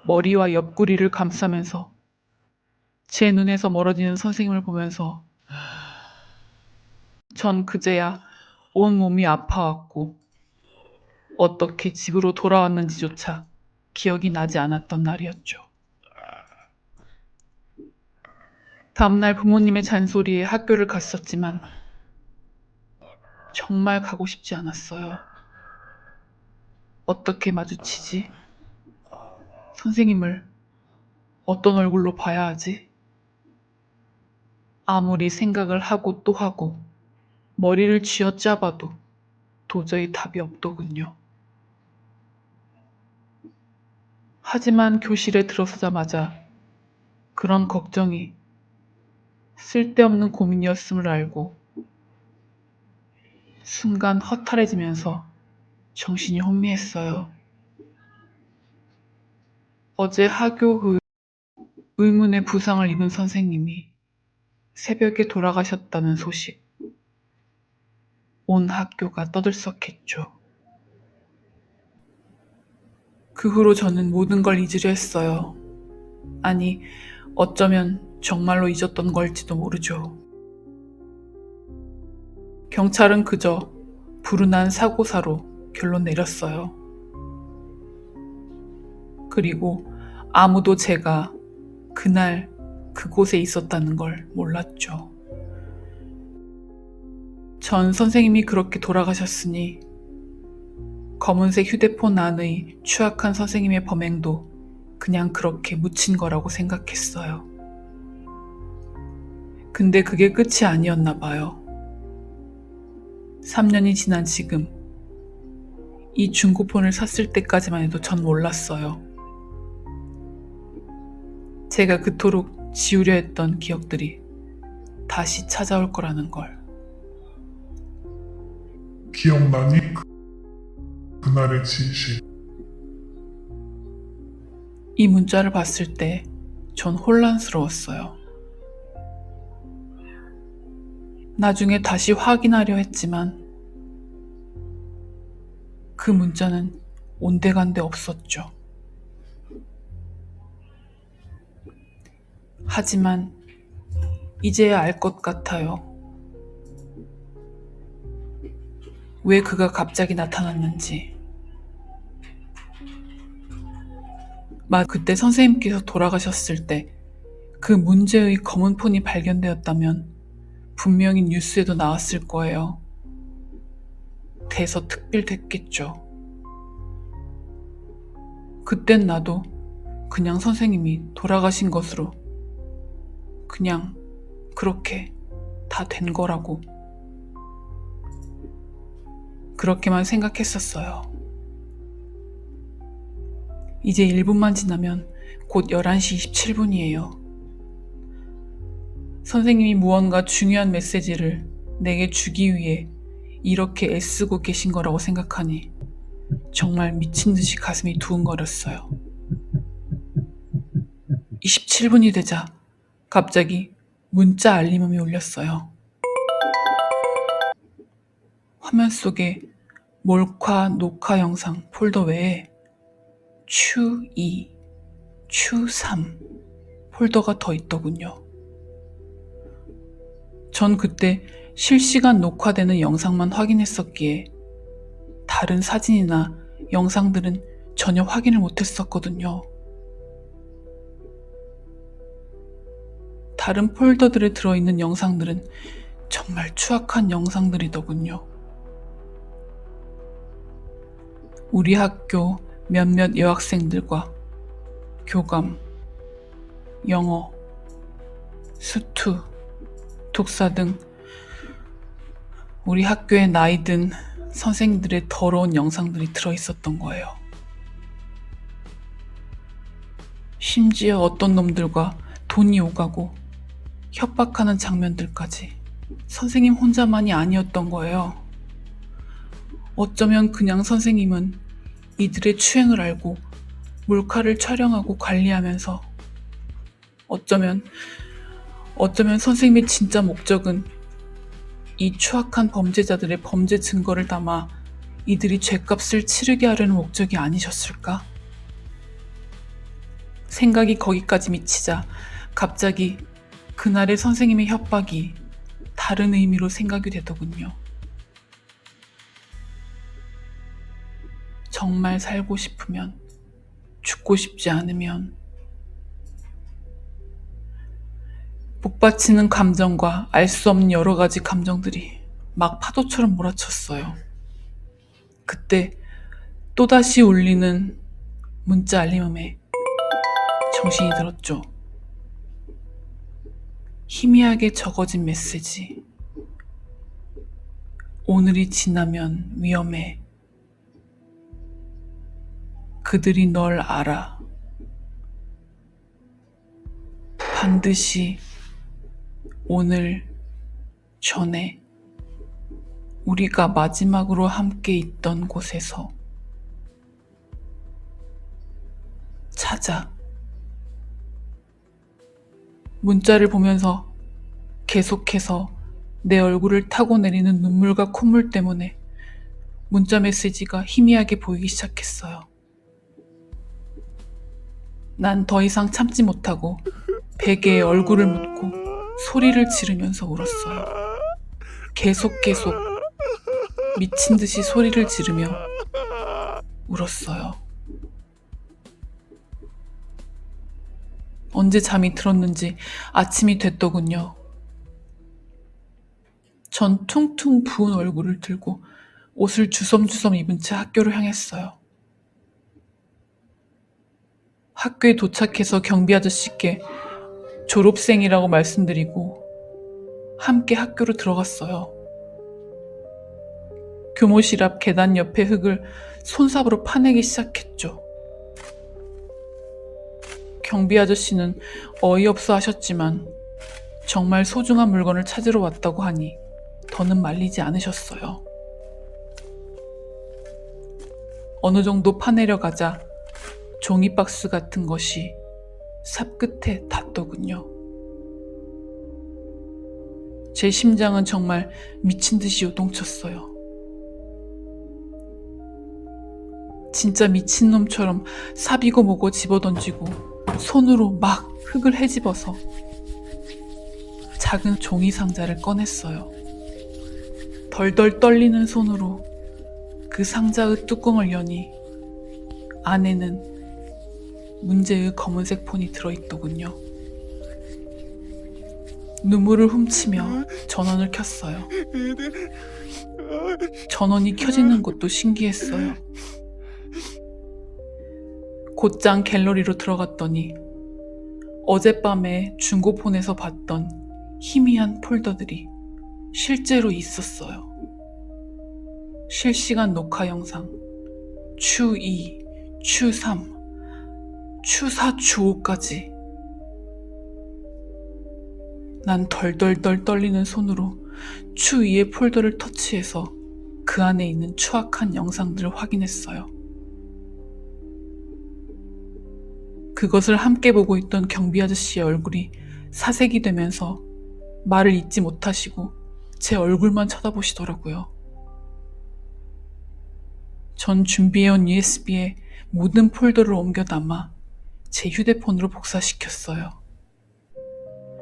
머리와 옆구리를 감싸면서 제 눈에서 멀어지는 선생님을 보면서 전 그제야 온몸이 아파왔고 어떻게 집으로 돌아왔는지조차 기억이 나지 않았던 날이었죠. 다음날 부모님의 잔소리에 학교를 갔었지만 정말 가고 싶지 않았어요. 어떻게 마주치지? 선생님을 어떤 얼굴로 봐야 하지? 아무리 생각을 하고 또 하고 머리를 쥐어짜봐도 도저히 답이 없더군요. 하지만 교실에 들어서자마자 그런 걱정이 쓸데없는 고민이었음을 알고 순간 허탈해지면서 정신이 혼미했어요. 어제 하교 의문의 부상을 입은 선생님이 새벽에 돌아가셨다는 소식. 온 학교가 떠들썩했죠. 그 후로 저는 모든 걸 잊으려 했어요. 아니, 어쩌면 정말로 잊었던 걸지도 모르죠. 경찰은 그저 불운한 사고사로 결론 내렸어요. 그리고 아무도 제가 그날 그곳에 있었다는 걸 몰랐죠. 전 선생님이 그렇게 돌아가셨으니 검은색 휴대폰 안의 추악한 선생님의 범행도 그냥 그렇게 묻힌 거라고 생각했어요. 근데 그게 끝이 아니었나 봐요. 3년이 지난 지금 이 중고폰을 샀을 때까지만 해도 전 몰랐어요. 제가 그토록 지우려 했던 기억들이 다시 찾아올 거라는 걸. 기억나니? 그날의 진실. 이 문자를 봤을 때 전 혼란스러웠어요. 나중에 다시 확인하려 했지만 그 문자는 온데간데 없었죠. 하지만 이제야 알 것 같아요. 왜 그가 갑자기 나타났는지. 그때 선생님께서 돌아가셨을 때 그 문제의 검은 폰이 발견되었다면 분명히 뉴스에도 나왔을 거예요. 대서특필됐겠죠. 그땐 나도 그냥 선생님이 돌아가신 것으로 그냥 그렇게 다 된 거라고 그렇게만 생각했었어요. 이제 1분만 지나면 곧 11시 27분이에요. 선생님이 무언가 중요한 메시지를 내게 주기 위해 이렇게 애쓰고 계신 거라고 생각하니 정말 미친 듯이 가슴이 두근거렸어요. 27분이 되자 갑자기 문자 알림음이 울렸어요. 화면 속에 몰카 녹화 영상 폴더 외에 추2, 추3 폴더가 더 있더군요. 전 그때 실시간 녹화되는 영상만 확인했었기에 다른 사진이나 영상들은 전혀 확인을 못했었거든요. 다른 폴더들에 들어있는 영상들은 정말 추악한 영상들이더군요. 우리 학교 몇몇 여학생들과 교감, 영어, 수투, 독사 등 우리 학교에 나이 든 선생님들의 더러운 영상들이 들어있었던 거예요. 심지어 어떤 놈들과 돈이 오가고 협박하는 장면들까지 선생님 혼자만이 아니었던 거예요. 어쩌면 그냥 선생님은 이들의 추행을 알고 몰카를 촬영하고 관리하면서 어쩌면 선생님의 진짜 목적은 이 추악한 범죄자들의 범죄 증거를 담아 이들이 죄값을 치르게 하려는 목적이 아니셨을까? 생각이 거기까지 미치자 갑자기 그날의 선생님의 협박이 다른 의미로 생각이 되더군요. 정말 살고 싶으면, 죽고 싶지 않으면 복받치는 감정과 알 수 없는 여러 가지 감정들이 막 파도처럼 몰아쳤어요. 그때 또다시 울리는 문자 알림음에 정신이 들었죠. 희미하게 적어진 메시지. 오늘이 지나면 위험해. 그들이 널 알아. 반드시 오늘 전에 우리가 마지막으로 함께 있던 곳에서 찾아. 문자를 보면서 계속해서 내 얼굴을 타고 내리는 눈물과 콧물 때문에 문자 메시지가 희미하게 보이기 시작했어요. 난 더 이상 참지 못하고 베개에 얼굴을 묻고 소리를 지르면서 울었어요. 계속 미친 듯이 소리를 지르며 울었어요. 언제 잠이 들었는지 아침이 됐더군요. 전 퉁퉁 부은 얼굴을 들고 옷을 주섬주섬 입은 채 학교를 향했어요. 학교에 도착해서 경비 아저씨께 졸업생이라고 말씀드리고 함께 학교로 들어갔어요. 교무실 앞 계단 옆에 흙을 손삽으로 파내기 시작했죠. 경비 아저씨는 어이없어 하셨지만 정말 소중한 물건을 찾으러 왔다고 하니 더는 말리지 않으셨어요. 어느 정도 파내려 가자 종이박스 같은 것이 삽 끝에 닿더군요. 제 심장은 정말 미친 듯이 요동쳤어요. 진짜 미친놈처럼 삽이고 뭐고 집어던지고 손으로 막 흙을 헤집어서 작은 종이 상자를 꺼냈어요. 덜덜 떨리는 손으로 그 상자의 뚜껑을 여니 안에는 문제의 검은색 폰이 들어있더군요. 눈물을 훔치며 전원을 켰어요. 전원이 켜지는 것도 신기했어요. 곧장 갤러리로 들어갔더니 어젯밤에 중고폰에서 봤던 희미한 폴더들이 실제로 있었어요. 실시간 녹화 영상, 추 2, 추 3, 추 4, 추 5까지. 난 덜덜덜 떨리는 손으로 추 2의 폴더를 터치해서 그 안에 있는 추악한 영상들을 확인했어요. 그것을 함께 보고 있던 경비 아저씨의 얼굴이 사색이 되면서 말을 잇지 못하시고 제 얼굴만 쳐다보시더라고요. 전 준비해온 USB에 모든 폴더를 옮겨 담아 제 휴대폰으로 복사시켰어요.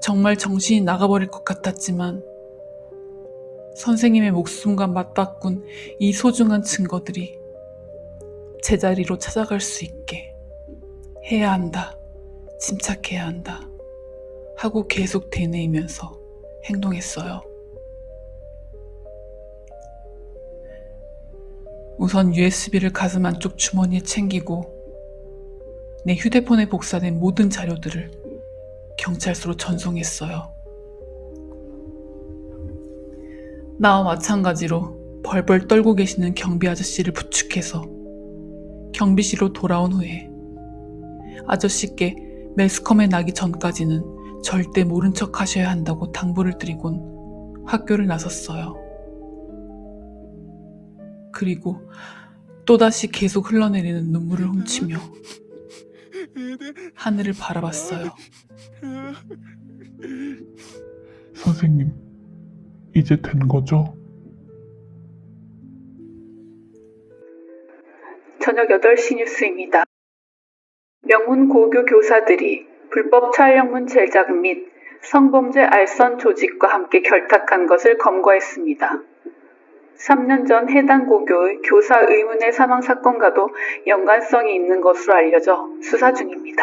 정말 정신이 나가버릴 것 같았지만 선생님의 목숨과 맞바꾼 이 소중한 증거들이 제자리로 찾아갈 수 있게 해야 한다. 침착해야 한다. 하고 계속 되뇌이면서 행동했어요. 우선 USB를 가슴 안쪽 주머니에 챙기고 내 휴대폰에 복사된 모든 자료들을 경찰서로 전송했어요. 나와 마찬가지로 벌벌 떨고 계시는 경비 아저씨를 부축해서 경비실로 돌아온 후에 아저씨께 매스컴에 나기 전까지는 절대 모른 척 하셔야 한다고 당부를 드리곤 학교를 나섰어요. 그리고 또다시 계속 흘러내리는 눈물을 훔치며 하늘을 바라봤어요. 선생님, 이제 된 거죠? 저녁 8시 뉴스입니다. 명문 고교 교사들이 불법 촬영문 제작 및 성범죄 알선 조직과 함께 결탁한 것을 검거했습니다. 3년 전 해당 고교의 교사 의문의 사망 사건과도 연관성이 있는 것으로 알려져 수사 중입니다.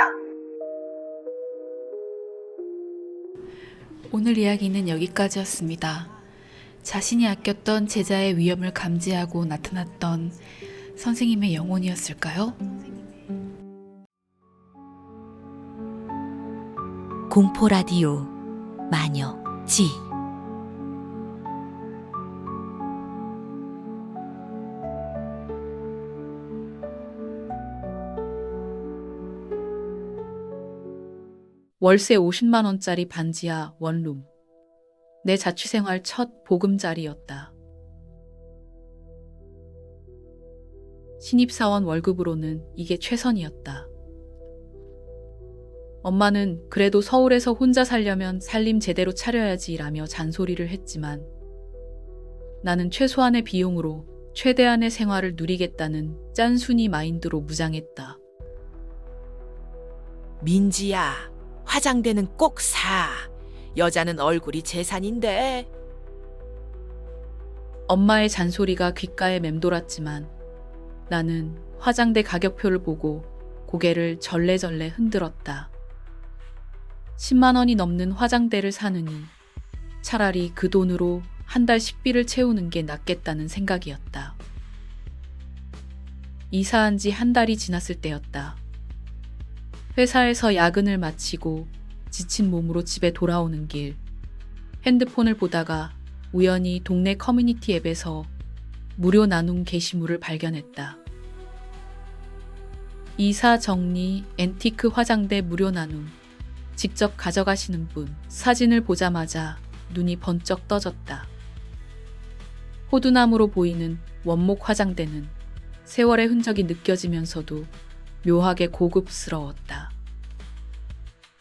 오늘 이야기는 여기까지였습니다. 자신이 아꼈던 제자의 위험을 감지하고 나타났던 선생님의 영혼이었을까요? 공포 라디오 마녀 지 월세 50만 원짜리 반지하 원룸. 내 자취생활 첫 보금자리였다. 신입사원 월급으로는 이게 최선이었다. 엄마는 그래도 서울에서 혼자 살려면 살림 제대로 차려야지 라며 잔소리를 했지만 나는 최소한의 비용으로 최대한의 생활을 누리겠다는 짠순이 마인드로 무장했다. 민지야, 화장대는 꼭 사. 여자는 얼굴이 재산인데. 엄마의 잔소리가 귓가에 맴돌았지만 나는 화장대 가격표를 보고 고개를 절레절레 흔들었다. 10만 원이 넘는 화장대를 사느니 차라리 그 돈으로 한 달 식비를 채우는 게 낫겠다는 생각이었다. 이사한 지 한 달이 지났을 때였다. 회사에서 야근을 마치고 지친 몸으로 집에 돌아오는 길, 핸드폰을 보다가 우연히 동네 커뮤니티 앱에서 무료 나눔 게시물을 발견했다. 이사 정리 앤티크 화장대 무료 나눔. 직접 가져가시는 분. 사진을 보자마자 눈이 번쩍 떠졌다. 호두나무로 보이는 원목 화장대는 세월의 흔적이 느껴지면서도 묘하게 고급스러웠다.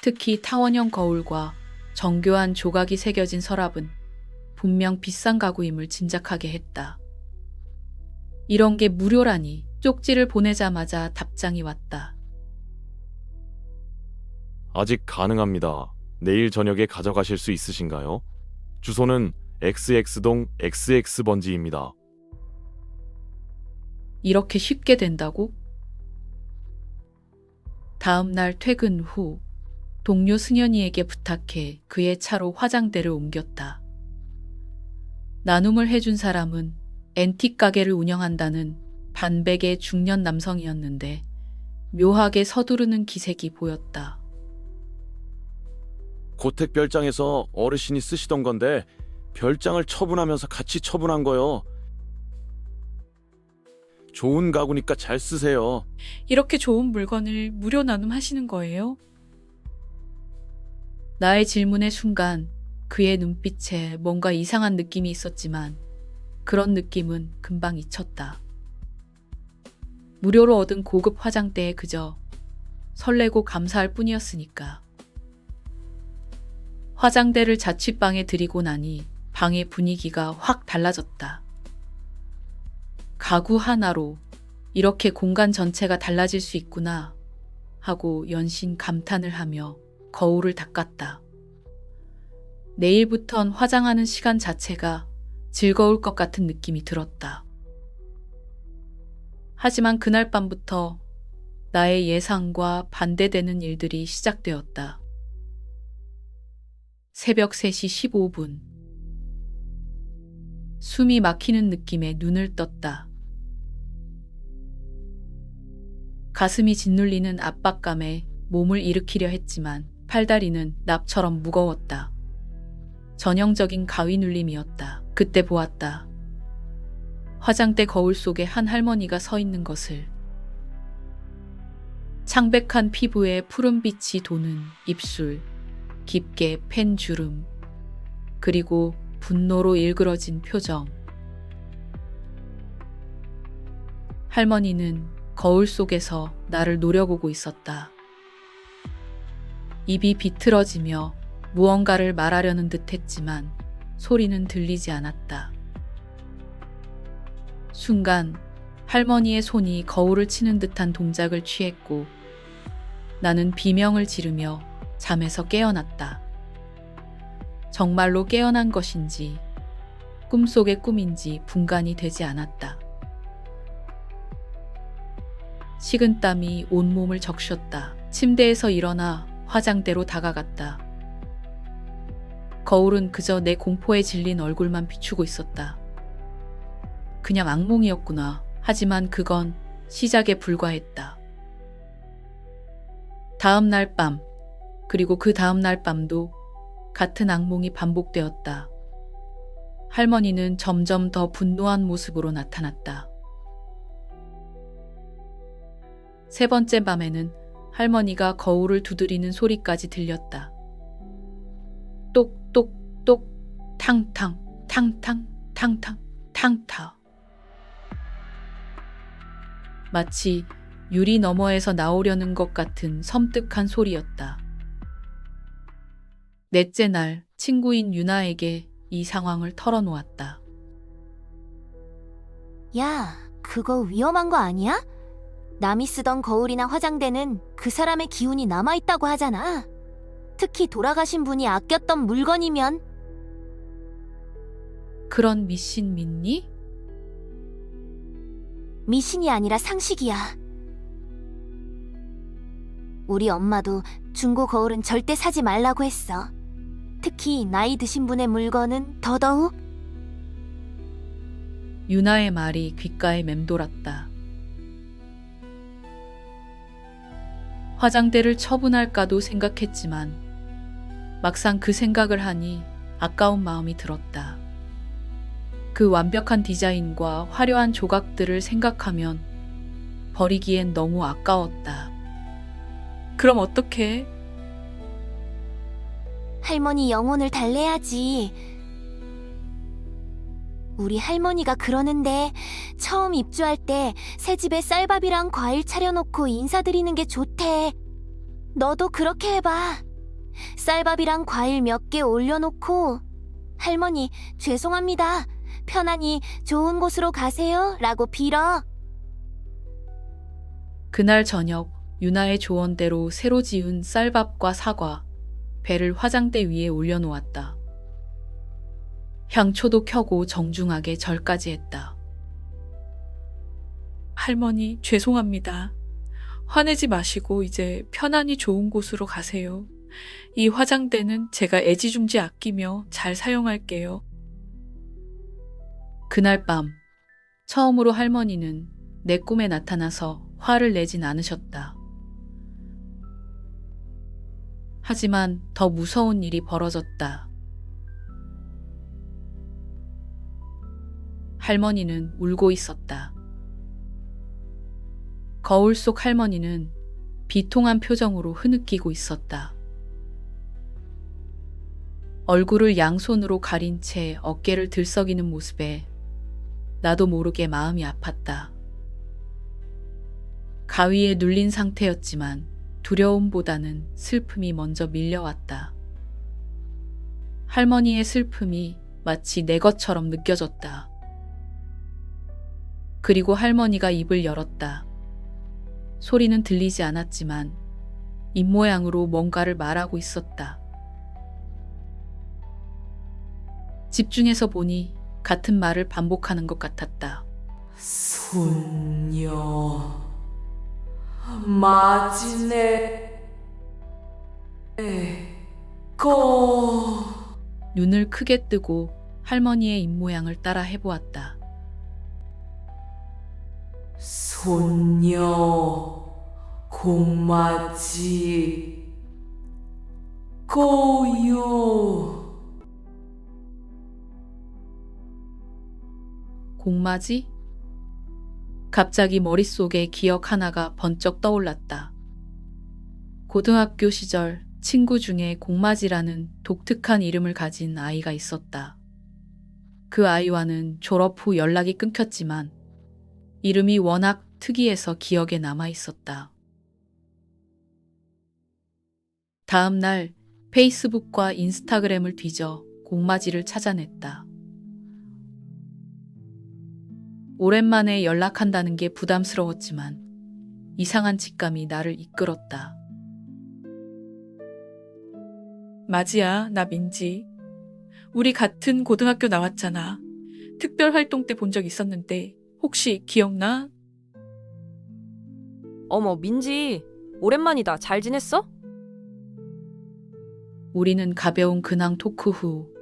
특히 타원형 거울과 정교한 조각이 새겨진 서랍은 분명 비싼 가구임을 짐작하게 했다. 이런 게 무료라니. 쪽지를 보내자마자 답장이 왔다. 아직 가능합니다. 내일 저녁에 가져가실 수 있으신가요? 주소는 XX동 XX번지입니다. 이렇게 쉽게 된다고? 다음 날 퇴근 후 동료 승현이에게 부탁해 그의 차로 화장대를 옮겼다. 나눔을 해준 사람은 앤틱 가게를 운영한다는 반백의 중년 남성이었는데 묘하게 서두르는 기색이 보였다. 고택 별장에서 어르신이 쓰시던 건데 별장을 처분하면서 같이 처분한 거요. 좋은 가구니까 잘 쓰세요. 이렇게 좋은 물건을 무료 나눔하시는 거예요? 나의 질문의 순간 그의 눈빛에 뭔가 이상한 느낌이 있었지만 그런 느낌은 금방 잊혔다. 무료로 얻은 고급 화장대에 그저 설레고 감사할 뿐이었으니까. 화장대를 자취방에 들이고 나니 방의 분위기가 확 달라졌다. 가구 하나로 이렇게 공간 전체가 달라질 수 있구나 하고 연신 감탄을 하며 거울을 닦았다. 내일부턴 화장하는 시간 자체가 즐거울 것 같은 느낌이 들었다. 하지만 그날 밤부터 나의 예상과 반대되는 일들이 시작되었다. 새벽 3시 15분. 숨이 막히는 느낌에 눈을 떴다. 가슴이 짓눌리는 압박감에 몸을 일으키려 했지만 팔다리는 납처럼 무거웠다. 전형적인 가위 눌림이었다. 그때 보았다. 화장대 거울 속에 한 할머니가 서 있는 것을. 창백한 피부에 푸른빛이 도는 입술, 깊게 팬 주름, 그리고 분노로 일그러진 표정. 할머니는 거울 속에서 나를 노려보고 있었다. 입이 비틀어지며 무언가를 말하려는 듯 했지만 소리는 들리지 않았다. 순간 할머니의 손이 거울을 치는 듯한 동작을 취했고 나는 비명을 지르며 잠에서 깨어났다. 정말로 깨어난 것인지 꿈속의 꿈인지 분간이 되지 않았다. 식은땀이 온몸을 적셨다. 침대에서 일어나 화장대로 다가갔다. 거울은 그저 내 공포에 질린 얼굴만 비추고 있었다. 그냥 악몽이었구나. 하지만 그건 시작에 불과했다. 다음 날 밤, 그리고 그 다음 날 밤도 같은 악몽이 반복되었다. 할머니는 점점 더 분노한 모습으로 나타났다. 세 번째 밤에는 할머니가 거울을 두드리는 소리까지 들렸다. 똑똑똑, 탕탕, 탕탕, 탕탕, 탕탕. 마치 유리 너머에서 나오려는 것 같은 섬뜩한 소리였다. 넷째 날 친구인 유나에게 이 상황을 털어놓았다. 야, 그거 위험한 거 아니야? 남이 쓰던 거울이나 화장대는 그 사람의 기운이 남아있다고 하잖아. 특히 돌아가신 분이 아꼈던 물건이면. 그런 미신 믿니? 미신이 아니라 상식이야. 우리 엄마도 중고 거울은 절대 사지 말라고 했어. 특히 나이 드신 분의 물건은 더더욱. 유나의 말이 귓가에 맴돌았다. 화장대를 처분할까도 생각했지만 막상 그 생각을 하니 아까운 마음이 들었다. 그 완벽한 디자인과 화려한 조각들을 생각하면 버리기엔 너무 아까웠다. 그럼 어떡해? 할머니 영혼을 달래야지. 우리 할머니가 그러는데 처음 입주할 때 새 집에 쌀밥이랑 과일 차려놓고 인사드리는 게 좋대. 너도 그렇게 해봐. 쌀밥이랑 과일 몇 개 올려놓고 할머니 죄송합니다. 편안히 좋은 곳으로 가세요 라고 빌어. 그날 저녁 유나의 조언대로 새로 지은 쌀밥과 사과, 배를 화장대 위에 올려놓았다. 향초도 켜고 정중하게 절까지 했다. 할머니 죄송합니다. 화내지 마시고 이제 편안히 좋은 곳으로 가세요. 이 화장대는 제가 애지중지 아끼며 잘 사용할게요. 그날 밤 처음으로 할머니는 내 꿈에 나타나서 화를 내진 않으셨다. 하지만 더 무서운 일이 벌어졌다. 할머니는 울고 있었다. 거울 속 할머니는 비통한 표정으로 흐느끼고 있었다. 얼굴을 양손으로 가린 채 어깨를 들썩이는 모습에 나도 모르게 마음이 아팠다. 가위에 눌린 상태였지만 두려움보다는 슬픔이 먼저 밀려왔다. 할머니의 슬픔이 마치 내 것처럼 느껴졌다. 그리고 할머니가 입을 열었다. 소리는 들리지 않았지만 입모양으로 뭔가를 말하고 있었다. 집중해서 보니 같은 말을 반복하는 것 같았다. 손녀 마지네 거 눈을 크게 뜨고 할머니의 입모양을 따라 해보았다. 손녀 공맞이 고요. 공맞이? 갑자기 머릿속에 기억 하나가 번쩍 떠올랐다. 고등학교 시절 친구 중에 공맞이라는 독특한 이름을 가진 아이가 있었다. 그 아이와는 졸업 후 연락이 끊겼지만 이름이 워낙 특이해서 기억에 남아 있었다. 다음 날 페이스북과 인스타그램을 뒤져 공맞이를 찾아냈다. 오랜만에 연락한다는 게 부담스러웠지만 이상한 직감이 나를 이끌었다. 맞이야, 나 민지. 우리 같은 고등학교 나왔잖아. 특별 활동 때 본 적 있었는데 혹시 기억나? 어머, 민지. 오랜만이다. 잘 지냈어? 우리는 가벼운 근황 토크 후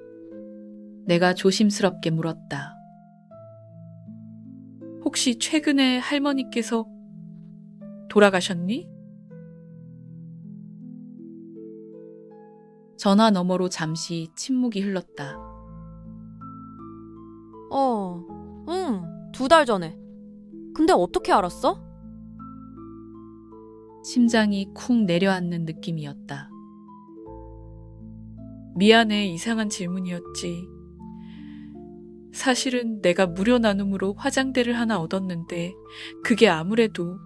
내가 조심스럽게 물었다. 혹시 최근에 할머니께서 돌아가셨니? 전화 너머로 잠시 침묵이 흘렀다. 응. 2달 전에. 근데 어떻게 알았어? 심장이 쿵 내려앉는 느낌이었다. 미안해, 이상한 질문이었지. 사실은 내가 무료 나눔으로 화장대를 하나 얻었는데 그게 아무래도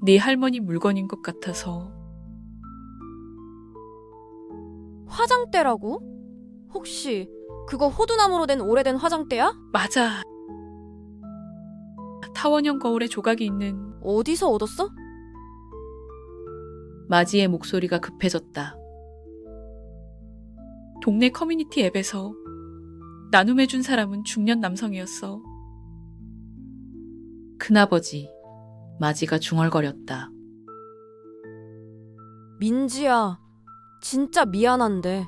네 할머니 물건인 것 같아서. 화장대라고? 혹시 그거 호두나무로 된 오래된 화장대야? 맞아. 타원형 거울에 조각이 있는. 어디서 얻었어? 마지의 목소리가 급해졌다. 동네 커뮤니티 앱에서. 나눔해준 사람은 중년 남성이었어. 큰아버지, 마지가 중얼거렸다. 민지야, 진짜 미안한데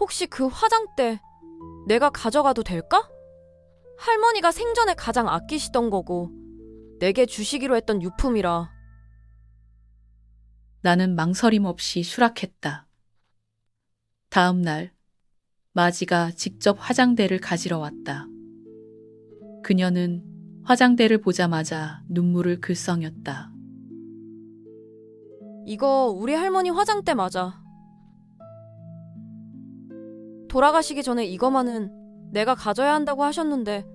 혹시 그 화장대 내가 가져가도 될까? 할머니가 생전에 가장 아끼시던 거고 내게 주시기로 했던 유품이라. 나는 망설임 없이 수락했다. 다음 날 마지가 직접 화장대를 가지러 왔다. 그녀는 화장대를 보자마자 눈물을 글썽였다. 이거 우리 할머니 화장대 맞아. 돌아가시기 전에 이거만은 내가 가져야 한다고 하셨는데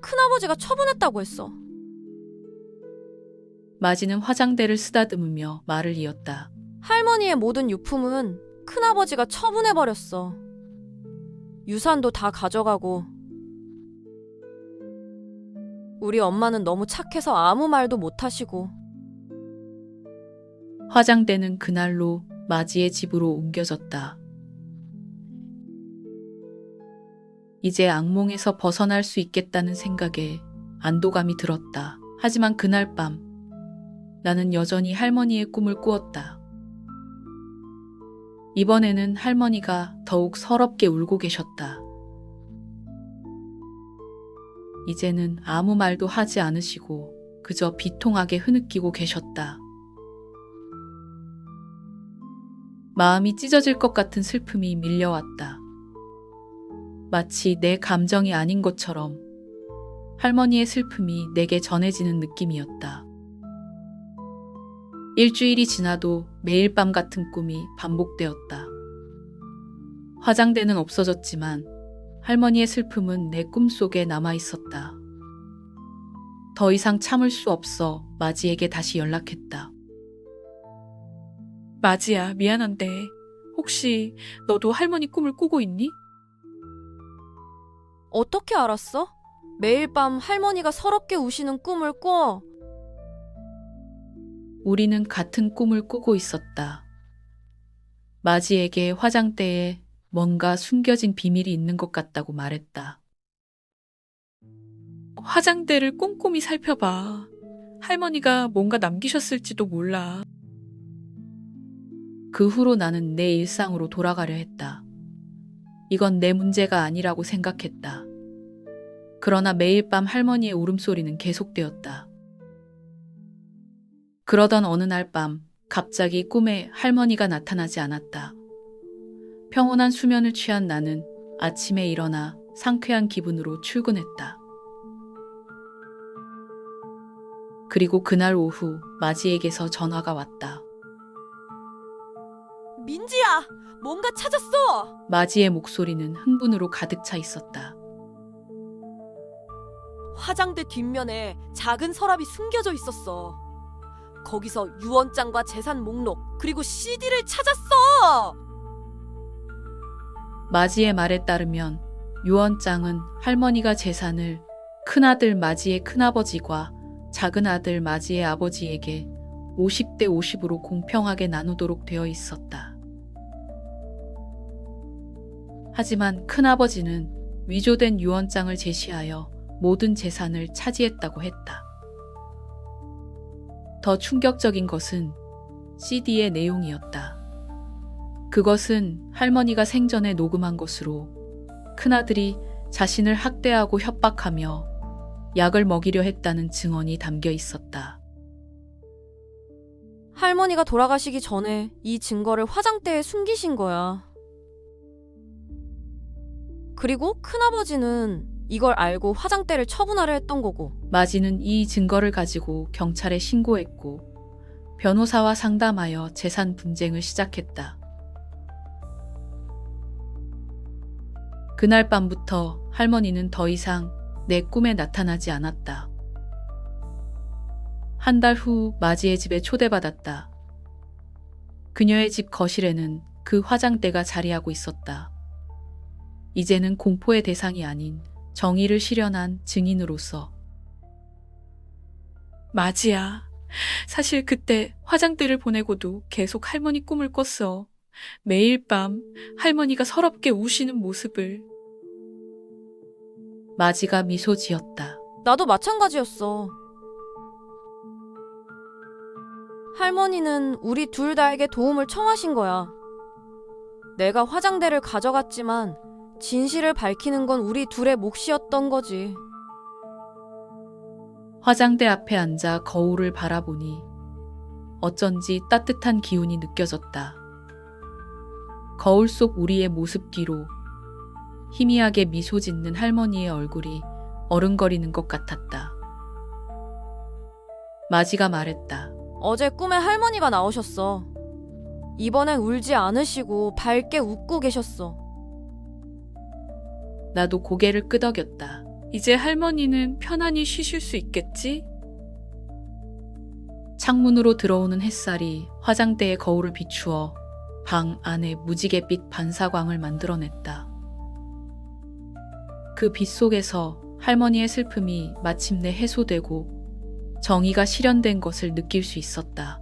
큰아버지가 처분했다고 했어. 마지는 화장대를 쓰다듬으며 말을 이었다. 할머니의 모든 유품은 큰아버지가 처분해버렸어. 유산도 다 가져가고. 우리 엄마는 너무 착해서 아무 말도 못하시고. 화장대는 그날로 마지의 집으로 옮겨졌다. 이제 악몽에서 벗어날 수 있겠다는 생각에 안도감이 들었다. 하지만 그날 밤 나는 여전히 할머니의 꿈을 꾸었다. 이번에는 할머니가 더욱 서럽게 울고 계셨다. 이제는 아무 말도 하지 않으시고 그저 비통하게 흐느끼고 계셨다. 마음이 찢어질 것 같은 슬픔이 밀려왔다. 마치 내 감정이 아닌 것처럼 할머니의 슬픔이 내게 전해지는 느낌이었다. 일주일이 지나도 매일 밤 같은 꿈이 반복되었다. 화장대는 없어졌지만 할머니의 슬픔은 내 꿈속에 남아 있었다. 더 이상 참을 수 없어 마지에게 다시 연락했다. 마지야, 미안한데 혹시 너도 할머니 꿈을 꾸고 있니? 어떻게 알았어? 매일 밤 할머니가 서럽게 우시는 꿈을 꿔. 우리는 같은 꿈을 꾸고 있었다. 마지에게 화장대에 뭔가 숨겨진 비밀이 있는 것 같다고 말했다. 화장대를 꼼꼼히 살펴봐. 할머니가 뭔가 남기셨을지도 몰라. 그 후로 나는 내 일상으로 돌아가려 했다. 이건 내 문제가 아니라고 생각했다. 그러나 매일 밤 할머니의 울음소리는 계속되었다. 그러던 어느 날 밤 갑자기 꿈에 할머니가 나타나지 않았다. 평온한 수면을 취한 나는 아침에 일어나 상쾌한 기분으로 출근했다. 그리고 그날 오후 마지에게서 전화가 왔다. 민지야, 뭔가 찾았어. 마지의 목소리는 흥분으로 가득 차 있었다. 화장대 뒷면에 작은 서랍이 숨겨져 있었어. 거기서 유언장과 재산 목록 그리고 CD를 찾았어. 마지의 말에 따르면 유언장은 할머니가 재산을 큰아들 마지의 큰아버지과 작은아들 마지의 아버지에게 50대 50으로 공평하게 나누도록 되어 있었다. 하지만 큰아버지는 위조된 유언장을 제시하여 모든 재산을 차지했다고 했다. 더 충격적인 것은 CD의 내용이었다. 그것은 할머니가 생전에 녹음한 것으로 큰아들이 자신을 학대하고 협박하며 약을 먹이려 했다는 증언이 담겨 있었다. 할머니가 돌아가시기 전에 이 증거를 화장대에 숨기신 거야. 그리고 큰아버지는 이걸 알고 화장대를 처분하려 했던 거고. 마지는 이 증거를 가지고 경찰에 신고했고 변호사와 상담하여 재산 분쟁을 시작했다. 그날 밤부터 할머니는 더 이상 내 꿈에 나타나지 않았다. 한 달 후 마지의 집에 초대받았다. 그녀의 집 거실에는 그 화장대가 자리하고 있었다. 이제는 공포의 대상이 아닌 정의를 실현한 증인으로서. 마지야. 사실 그때 화장대를 보내고도 계속 할머니 꿈을 꿨어. 매일 밤 할머니가 서럽게 우시는 모습을. 마지가 미소 지었다. 나도 마찬가지였어. 할머니는 우리 둘 다에게 도움을 청하신 거야. 내가 화장대를 가져갔지만 진실을 밝히는 건 우리 둘의 몫이었던 거지. 화장대 앞에 앉아 거울을 바라보니 어쩐지 따뜻한 기운이 느껴졌다. 거울 속 우리의 모습 뒤로 희미하게 미소 짓는 할머니의 얼굴이 어른거리는 것 같았다. 마지가 말했다. 어제 꿈에 할머니가 나오셨어. 이번엔 울지 않으시고 밝게 웃고 계셨어. 나도 고개를 끄덕였다. 이제 할머니는 편안히 쉬실 수 있겠지? 창문으로 들어오는 햇살이 화장대의 거울을 비추어 방 안에 무지갯빛 반사광을 만들어냈다. 그 빛 속에서 할머니의 슬픔이 마침내 해소되고 정의가 실현된 것을 느낄 수 있었다.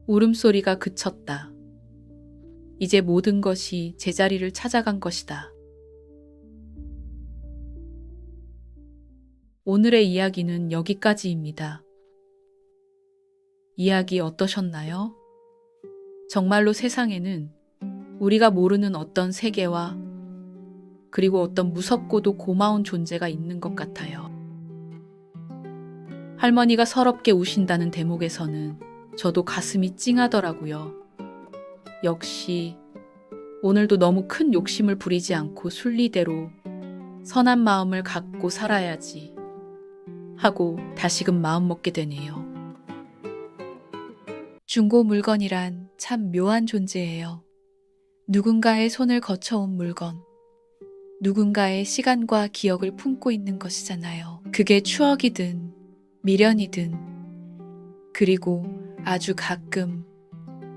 울음소리가 그쳤다. 이제 모든 것이 제자리를 찾아간 것이다. 오늘의 이야기는 여기까지입니다. 이야기 어떠셨나요? 정말로 세상에는 우리가 모르는 어떤 세계와 그리고 어떤 무섭고도 고마운 존재가 있는 것 같아요. 할머니가 서럽게 우신다는 대목에서는 저도 가슴이 찡하더라고요. 역시 오늘도 너무 큰 욕심을 부리지 않고 순리대로 선한 마음을 갖고 살아야지 하고 다시금 마음먹게 되네요. 중고 물건이란 참 묘한 존재예요. 누군가의 손을 거쳐온 물건, 누군가의 시간과 기억을 품고 있는 것이잖아요. 그게 추억이든 미련이든 그리고 아주 가끔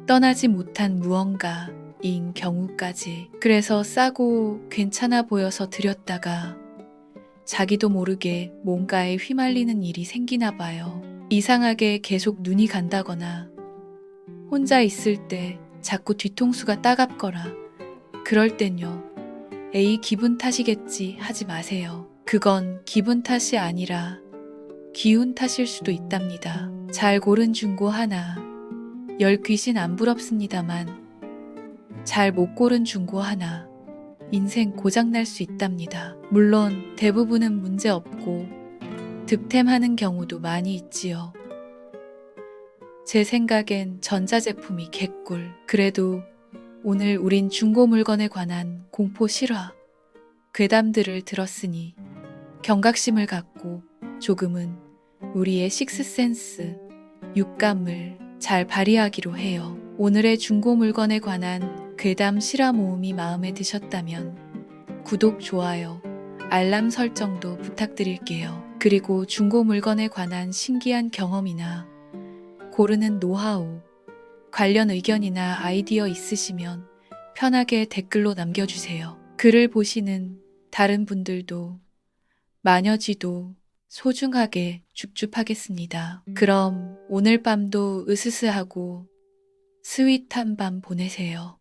떠나지 못한 무언가인 경우까지. 그래서 싸고 괜찮아 보여서 들였다가 자기도 모르게 뭔가에 휘말리는 일이 생기나 봐요. 이상하게 계속 눈이 간다거나 혼자 있을 때 자꾸 뒤통수가 따갑거나 그럴 땐요. 에이 기분 탓이겠지 하지 마세요. 그건 기분 탓이 아니라 기운 탓일 수도 있답니다. 잘 고른 중고 하나, 열 귀신 안 부럽습니다만 잘 못 고른 중고 하나 인생 고장날 수 있답니다. 물론 대부분은 문제 없고 득템하는 경우도 많이 있지요. 제 생각엔 전자제품이 개꿀. 그래도 오늘 우린 중고 물건에 관한 공포 실화, 괴담들을 들었으니 경각심을 갖고 조금은 우리의 식스센스, 육감을 잘 발휘하기로 해요. 오늘의 중고 물건에 관한 괴담 실화 모음이 마음에 드셨다면 구독, 좋아요, 알람 설정도 부탁드릴게요. 그리고 중고 물건에 관한 신기한 경험이나 고르는 노하우, 관련 의견이나 아이디어 있으시면 편하게 댓글로 남겨주세요. 글을 보시는 다른 분들도 마녀지도 소중하게 줍줍하겠습니다. 그럼 오늘 밤도 으스스하고 스윗한 밤 보내세요.